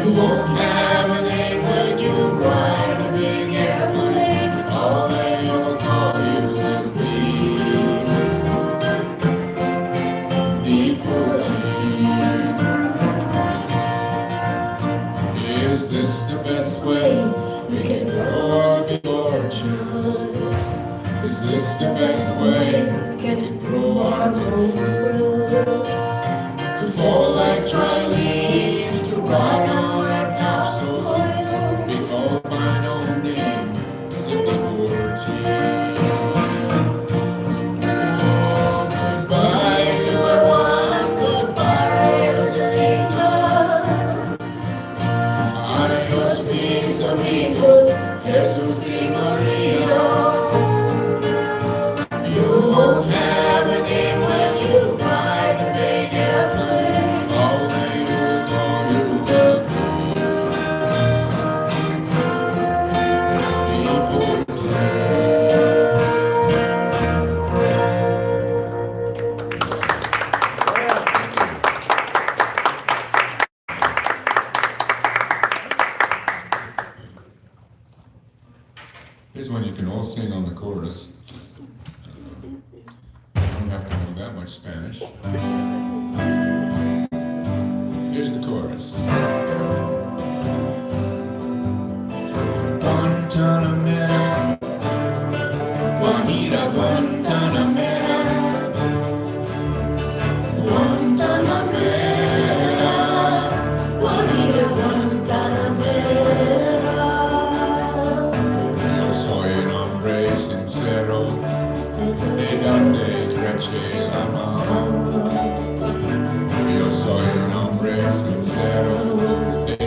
You won't have a name when you ride a big airplane. All they will call you will be deportee. Is this the best way we can grow our big orchard? Is this the best way we can grow our food? To fall like dry leaves, to rot on our topsoil, be called by no name, simply deportee. Oh, goodbye to my one, goodbye, Rosalito. Adios, mis amigos, Jesús y María. You won't have a name when you ride a big airplane. All they will call you will be deportee. Here's one you can all sing on the chorus. You don't have to know that much Spanish. Here's the chorus. Guantanamera, Juanita Guantanamera, Guantanamera, Juanita Guantanamera. Yo soy un hombre sincero, de donde creche la mano. Yo soy un hombre sincero, de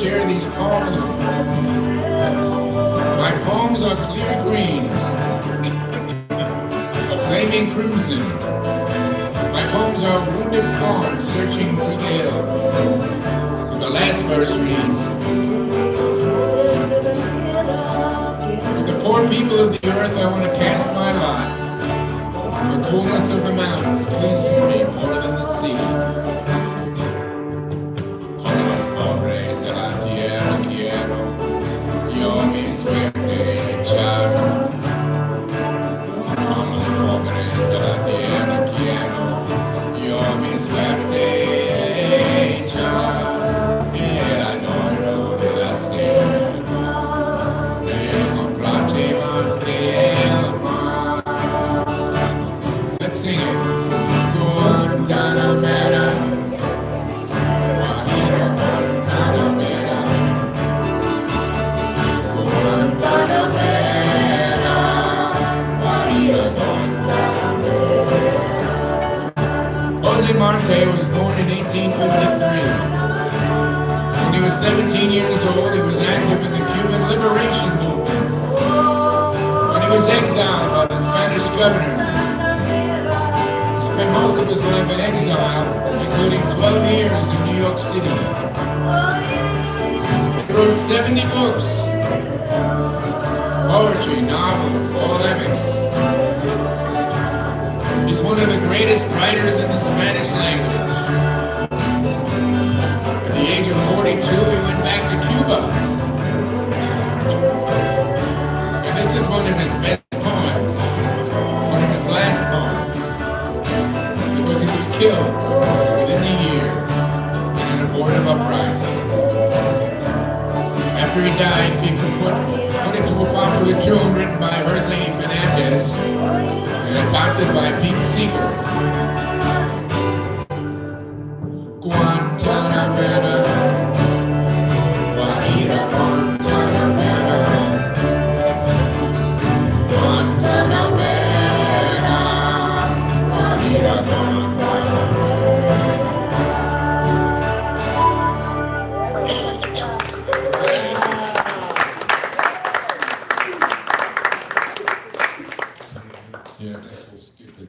share these poems. My poems are clear green, a flaming crimson. My poems are wounded fawns searching through the hills. And the last verse reads, with the poor people of the earth I want to cast my lot. The coolness of the mountains pleases me more than the sea. Con los pobres de la tierra quiero yo mi suerte echar. Con los pobres de la tierra quiero yo mi suerte echar. Y el adorno de la selva me complace más que el mar. Let's sing it. Guantanamera, Guajira, Guantanamera, Guantanamera, Guajira, Guantanamera. Jose Marte was born in 1853. When he was 17 years old, he was active in the Cuban Liberation Movement. When he was exiled by the Spanish governor, spent most of his life in exile, including 12 years in New York City. He wrote 70 books, poetry, novels, polemics. He's one of the greatest writers in the Spanish language. At the age of 42, he went back to Cuba. And this is one of his best poems, one of his last poems. Because he was killed within the year in an abortive uprising. After he died, people put it to a popular tune written by Jose Fernandez and adopted by Pete Seeger. Guantanamera, Guajira, Guantanamera, Guantanamera, Guajira, yeah, we'll skip it.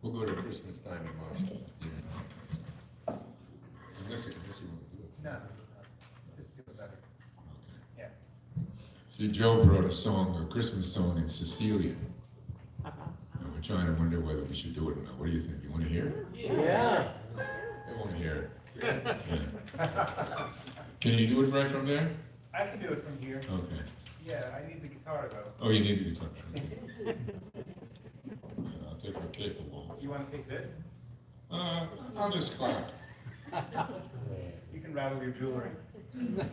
We'll go to Christmas time in March. Yeah. Unless you want to do it. No, this feels better. Yeah. See, Joe brought a song, a Christmas song in Sicilian. And we're trying to wonder whether we should do it or not. What do you think? You want to hear it? Yeah. I want to hear it. Yeah. Can you do it right from there? I can do it from here. Okay. Yeah, I need the guitar though. Oh, you need the guitar. I'll take my capable. You want to take this? I'll just clap. You can rattle your jewelry.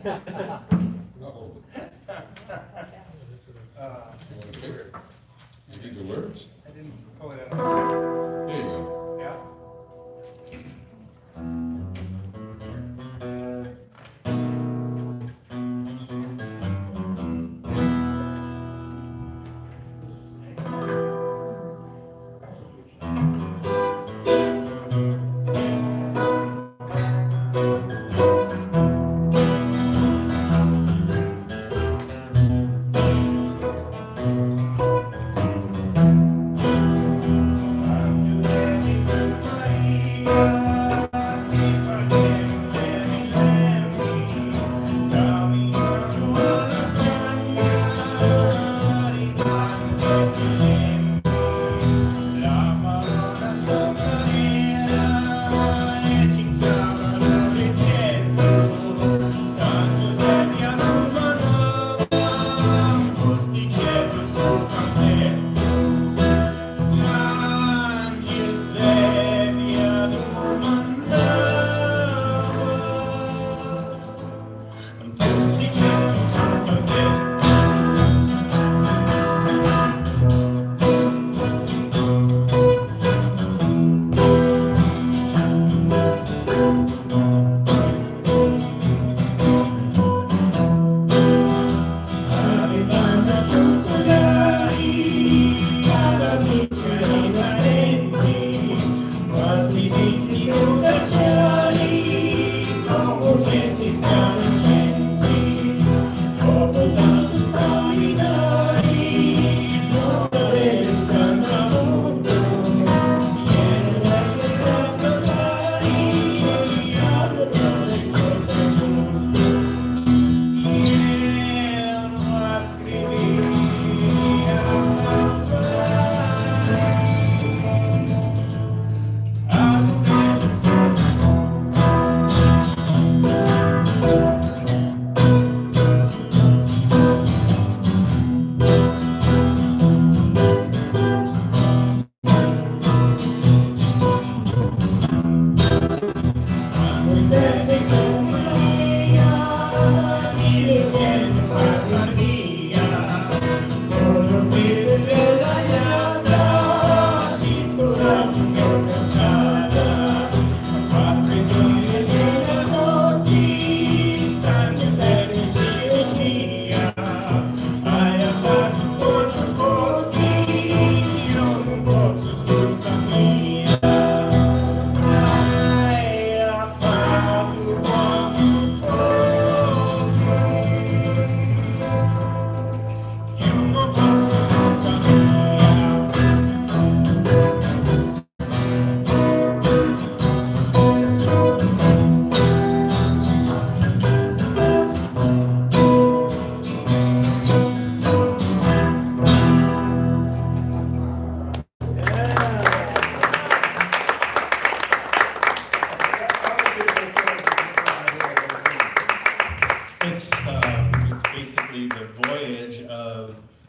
I'll hold it. You want to pick it? You need the words? I didn't pull it out. There you go. Yeah?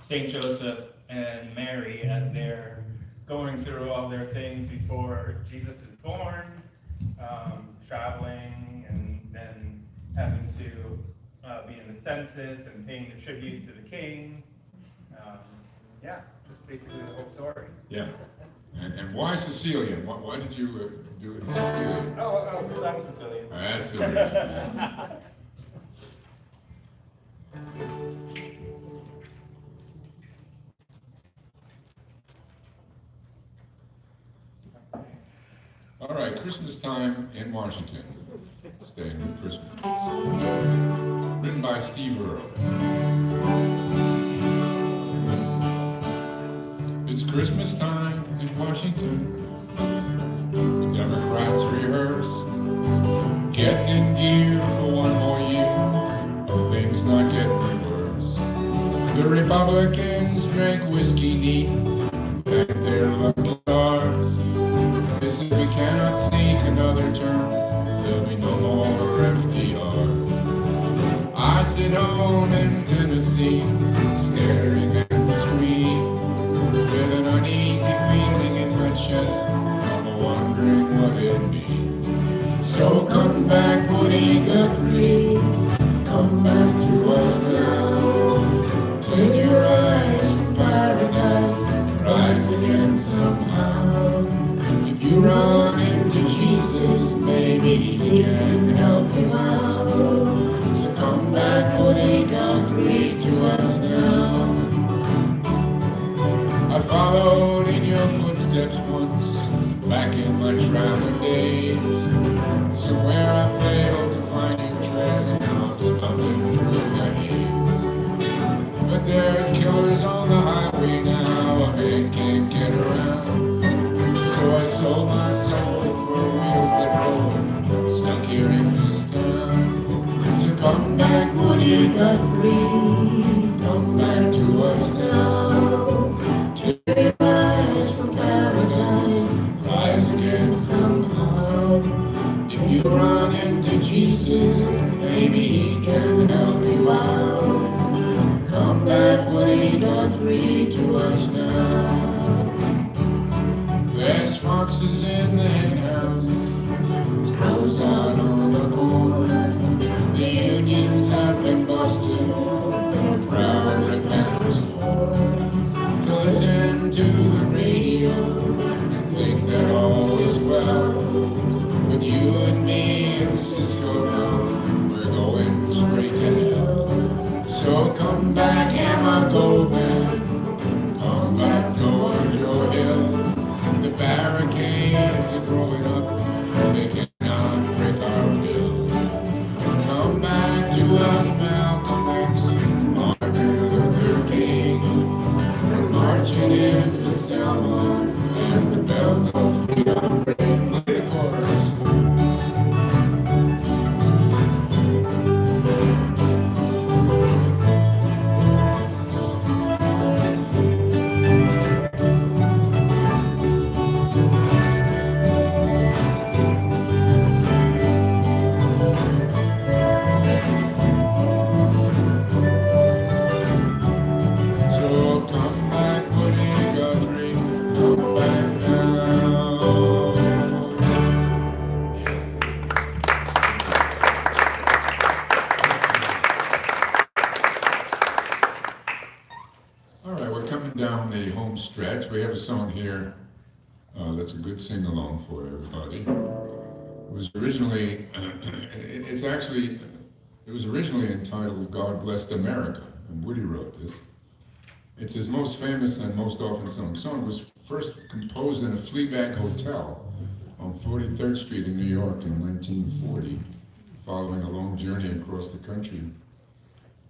Saint Joseph and Mary as they're going through all their things before Jesus is born, traveling and then having to be in the census and paying the tribute to the king. Yeah, just basically the whole story. Yeah. And why Sicilian? Why did you do it in Sicilian? Oh, because I'm Sicilian. That's the reason. All right, Christmas Time in Washington. Staying with Christmas. Written by Steve Earle. It's Christmas time in Washington. The Democrats rehearse, getting in gear for one more year of things not getting worse. The Republicans drank whiskey neat and thanked their lucky stars. They said we cannot seek another term, there'll be no more FDR. I sit home in Tennessee, staring at the screen, with an uneasy feeling in my chest, I'm wondering what it means. So come back, Woody Guthrie, come back to us now. Take your eyes from paradise, rise again somehow. If you run into Jesus, maybe he can help you out. So come back, Woody Guthrie, to us now. I followed in your footsteps once, back in my traveling days. Somewhere I failed to find your trail, now I'm stumbling through the haze. But there's killers on the highway now, a man can't get around. So I sold my soul for wheels that roll, stuck here in this town. So come back, Woody Guthrie, come back to us now. Take your eyes from paradise, rise again somehow. If you run into Jesus, maybe he can help you out. Come back, Woody Guthrie, to us now. There's foxes in the hen house, cows out on the corn. The unions have been busted, they're proud Red Panthers for. To listen to the radio and think that all is well. When you and me in Cisco now, we're going straight to hell. So come back, Emma Goldman, come back, Georgia Hill. The barricades are growing up, they cannot break our will. Come back to us, Malcolm X, Martin Luther King. We're marching into Selma as the bells of freedom ring. Look at the chorus. Down the home stretch, we have a song here that's a good sing-along for everybody. It was originally, it was originally entitled "God Blessed America," and Woody wrote this. It's his most famous and most often sung song. It was first composed in a Fleabag hotel on 43rd Street in New York in 1940, following a long journey across the country.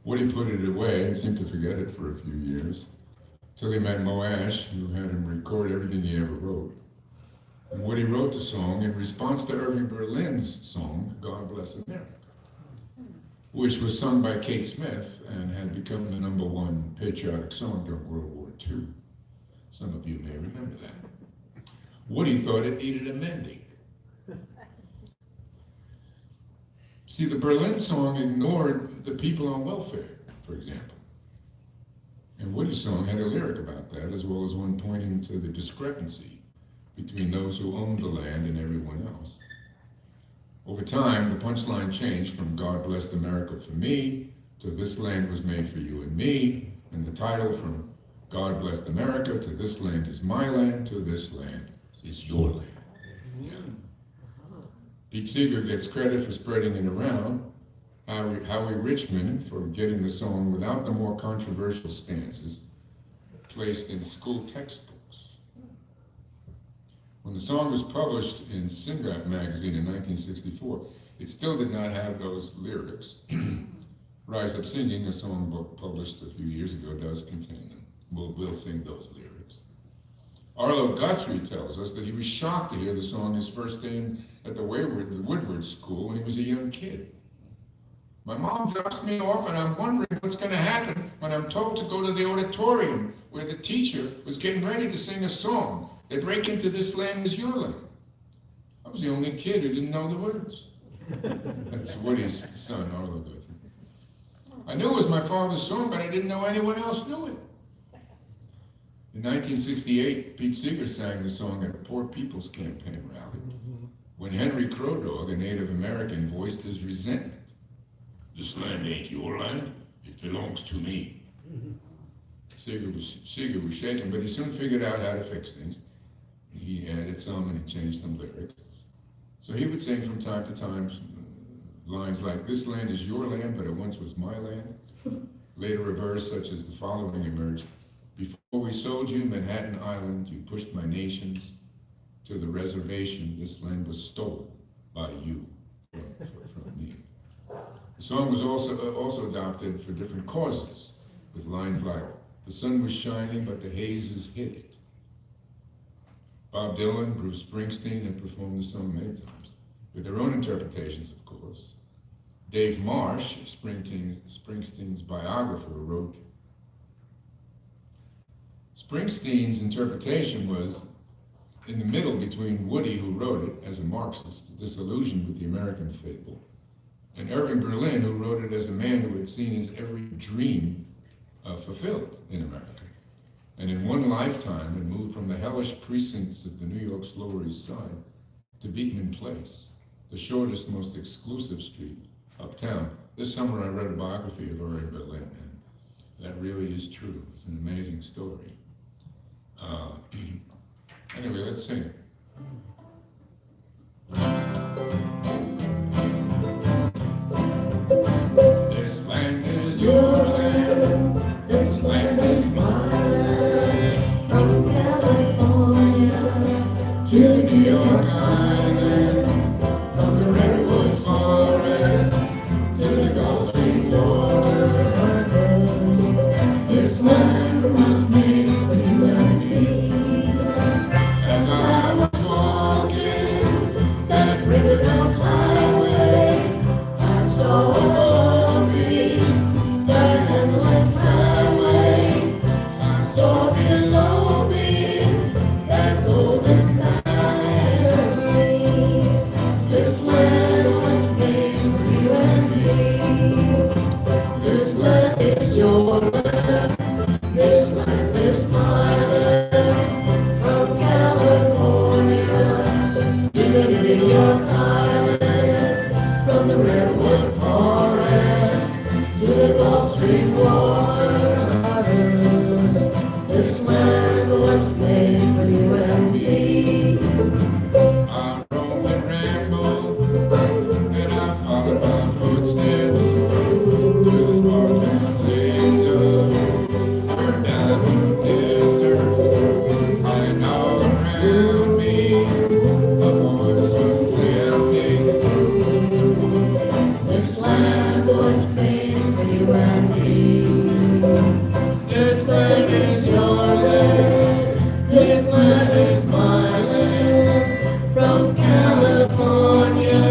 Woody put it away and seemed to forget it for a few years, till he met Mo Ash, who had him record everything he ever wrote. And Woody wrote the song in response to Irving Berlin's song, "God Bless America," which was sung by Kate Smith and had become the #1 patriotic song during World War II. Some of you may remember that. Woody thought it needed amending. See, the Berlin song ignored the people on welfare, for example. And Woody's song had a lyric about that, as well as one pointing to the discrepancy between those who owned the land and everyone else. Over time, the punchline changed from God blessed America for me to this land was made for you and me, and the title from God blessed America to this land is my land to this land is your land. Yeah. Pete Seeger gets credit for spreading it around, Howie Richmond for getting the song without the more controversial stanzas placed in school textbooks. When the song was published in Singat magazine in 1964, it still did not have those lyrics. Rise Up Singing, a songbook published a few years ago, does contain them. We'll sing those lyrics. Arlo Guthrie tells us that he was shocked to hear the song his first day at the Woodward School when he was a young kid. My mom drops me off and I'm wondering what's going to happen when I'm told to go to the auditorium where the teacher was getting ready to sing a song. They break into This Land Is Your Land. I was the only kid who didn't know the words. That's Woody's son, Arlo Guthrie. I knew it was my father's song, but I didn't know anyone else knew it. In 1968, Pete Seeger sang the song at a Poor People's Campaign rally when Henry Crow Dog, a Native American, voiced his resentment. This land ain't your land, it belongs to me. Seeger was shaken, but he soon figured out how to fix things. He added some and he changed some lyrics. So he would sing from time to time lines like, this land is your land, but it once was my land. Later a verse such as the following emerged. Before we sold you Manhattan Island, you pushed my nations to the reservation. This land was stolen by you from me. The song was also adopted for different causes, with lines like, the sun was shining, but the hazes hid it. Bob Dylan, Bruce Springsteen had performed the song many times, with their own interpretations, of course. Dave Marsh, Springsteen's biographer, wrote, Springsteen's interpretation was in the middle between Woody, who wrote it as a Marxist, disillusioned with the American fable, and Irving Berlin, who wrote it as a man who had seen his every dream fulfilled in America. And in one lifetime had moved from the hellish precincts of the New York's Lower East Side to Beekman Place, the shortest, most exclusive street uptown. This summer I read a biography of Irving Berlin, and that really is true. It's an amazing story. Anyway, let's sing it. This land is your land, this land is mine, from California to the New York Islands, from the Redwood Forest to the Gulf Stream waters. This land was made for you and me. As I was walking that river-bound highway, I saw above me that endless highway. I saw below me that golden highway. This land was made for you and me. This land is your land. This land is my land. From California to the New York Island, from the Redwood Forest to the Gulf Stream waters. This land was made for you and me. I roam and ramble, and I follow my footsteps to the sparkling sands of diamond deserts, and all around me a voice was sounding. This land was made for you and me. This land is your land. This land is my land. From California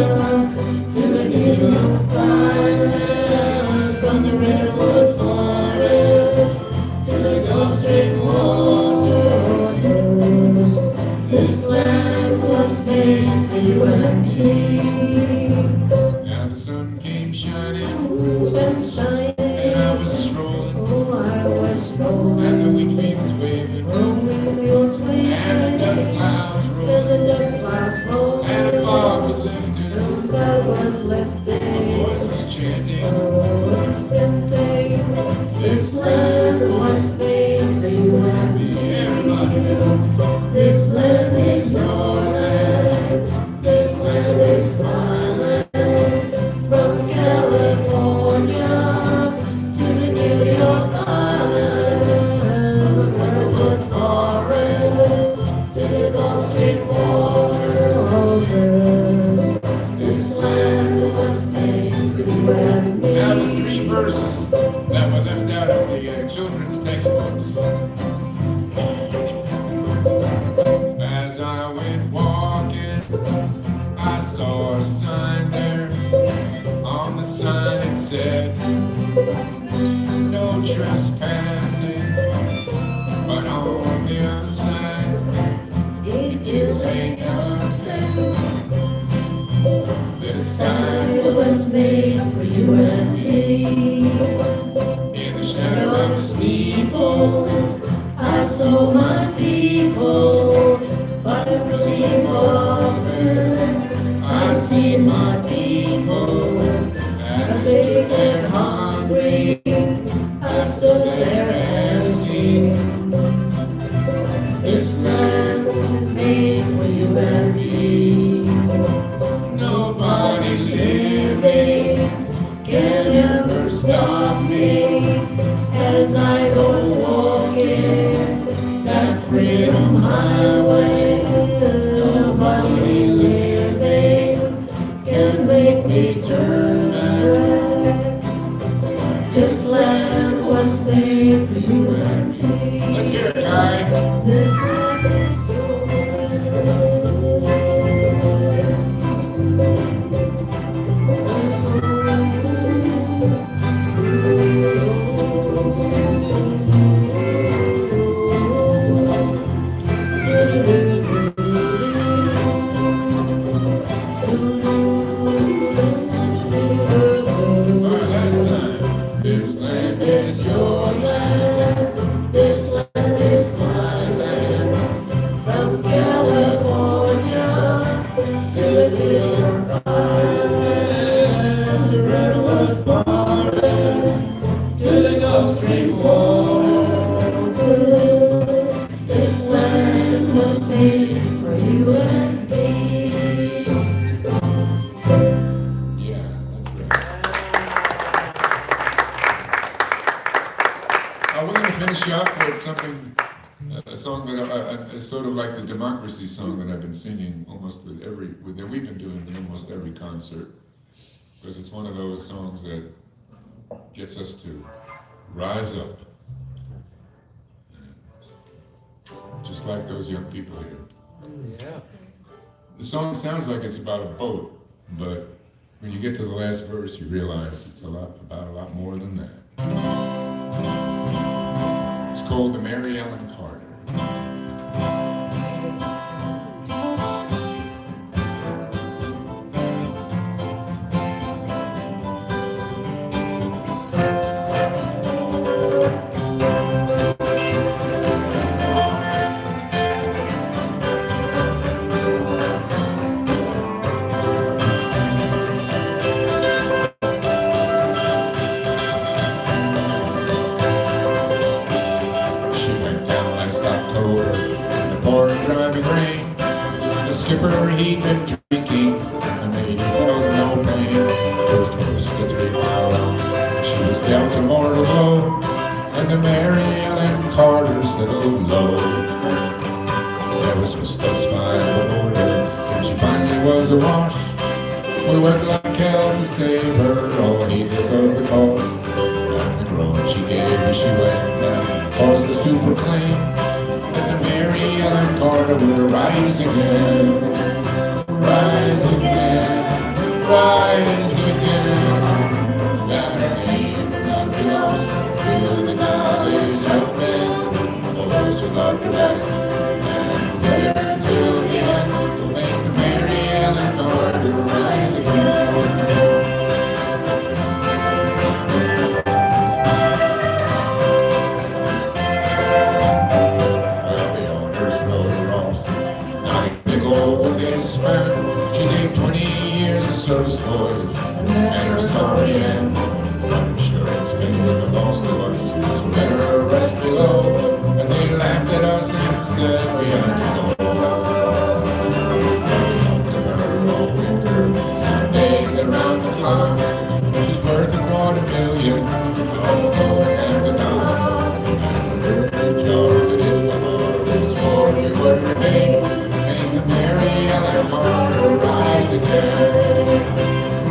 to the New York Island, from the Redwood Forest to the Gulf Stream waters. This land was made for you and me. Now the sun came shining, and I was strolling. Oh, I was strolling. I went walking, I saw a sign there. On the sign it said, no trespassing. But on the other side, it did say nothing. This sign was made for you and me. In the shadow of the steeple, I saw my people. By the relief office, I see my people. As they were hungry, I stood there and seen. This land made for you and me. Nobody living can ever stop me as I go walking that freedom highway. Nobody living can make me turn back. This land was made for you and me. Let's hear it, Ty. This land is This land is your land. This land is my land. From California to the New York Island, the redwood forest to the Gulf Stream waters. This land was made for you and me. Yeah, that's right. We're going to finish off with something, a song that it's sort of like the democracy song that I've been singing almost with that we've been doing in almost every concert, because it's one of those songs that gets us to rise up, just like those young people here. Yeah. The song sounds like it's about a boat, but when you get to the last verse, you realize it's about a lot more than that. It's called the Mary Ellen Carter. He'd been drinking, and he felt no pain. But close to 3 miles out, she was down to mortal blow, and the Mary Ellen Carter settled low. There was just us 5 aboard her, and she finally was awash. We worked like hell to save her, all heedless of the cost. And the groan she gave as she went down caused us to proclaim that the Mary Ellen Carter will rise again. Rise again, rise again. That her name will not be lost to the knowledge of men. All those who love the rest and bear till the end will make the Mary Ellen Carter rise again. Well, the owners rode off. Not a nickel this man. She gave 20 years of service boys and her sorry end. I'm sure it's been the loss of us, so let her rest below. And they laughed at us and said we had to go. They loved her all winter, and days around the clock. She's worth $250,000, all forward and the down. And her job that is the hardest for we were made. Make the Mary Ellen Carter rise again,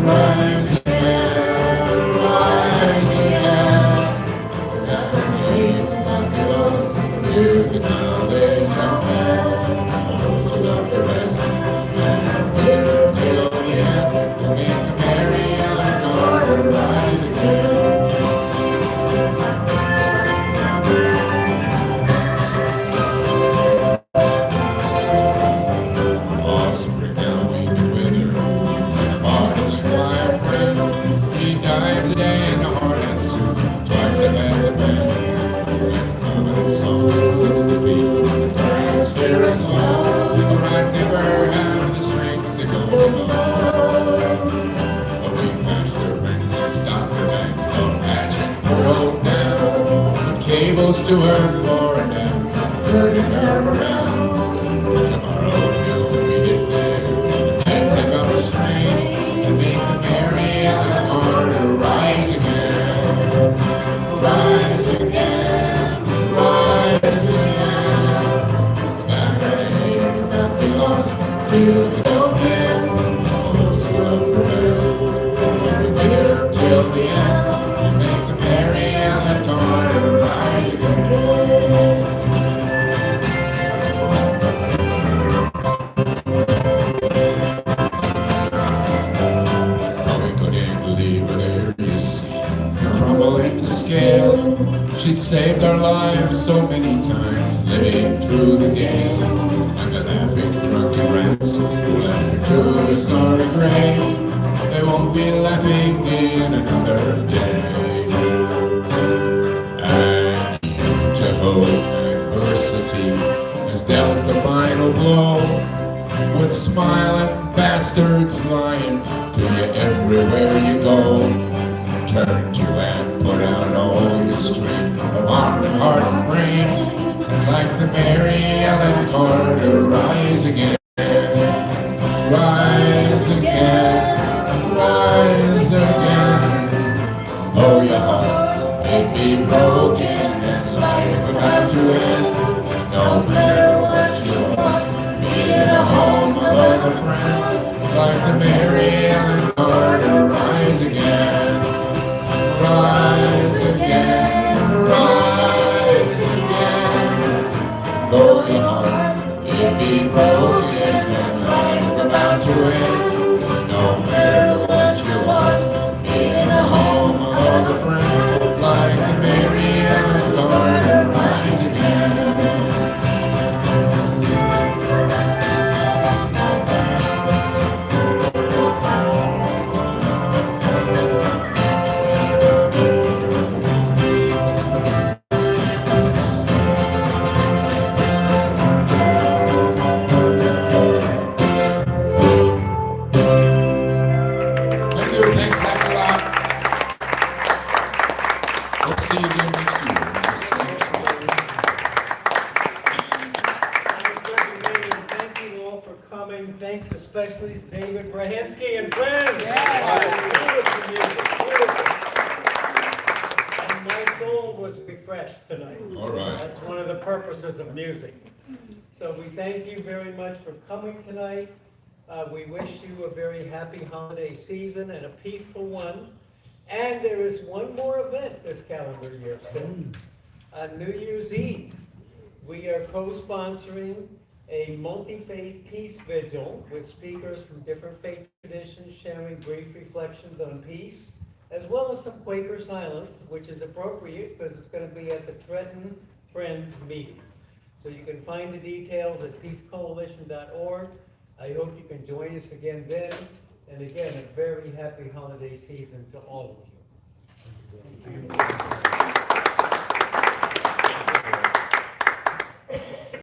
rise again, rise again. That her name will not be lost to the knowledge of men. All those who love to earth for a nap, turning her around. Tomorrow you'll meet it there, and pick up a string, and make the Mary Ellen Carter rise again. Rise again, rise again. And ain't nothing lost to the old man. All those who will progress, we'll be here till the end. And make the Mary Ellen Carter rise again. Probably couldn't believe her there you see crumble into scale. She'd saved our lives so many times, living through the gale. And the laughing drunken rats who left her to a sorry grave, they won't be laughing in another day. And you, Jehovah, adversity has dealt the final blow, with smiling bastards lying to you everywhere you go. Turn to and put out all your strength of arm and heart and brain, and like the Mary Ellen Carter, rise again, rise again, rise again. Though your heart may be broken and life about to end, no matter what you lost, be in a home of a friend, like the Mary Ellen Carter, rise again. Rise again, rise again. Though your heart may be broken and life about to end, no matter what you lost, be in a home of a friend, like the Mary Ellen Carter, rise again. Thank you, thanks a lot. Hope to see you again next year. Thank you all for coming. Thanks especially to David Brahansky and friends. Beautiful music, beautiful. And my soul was refreshed tonight. All right. That's one of the purposes of music. So we thank you very much for coming tonight. We wish you a very happy holiday season and a peaceful one. And there is one more event this calendar year still. New Year's Eve. We are co-sponsoring a multi-faith peace vigil with speakers from different faith traditions sharing brief reflections on peace, as well as some Quaker silence, which is appropriate because it's going to be at the Trenton Friends meeting. So you can find the details at peacecoalition.org. I hope you can join us again then. And again, a very happy holiday season to all of you.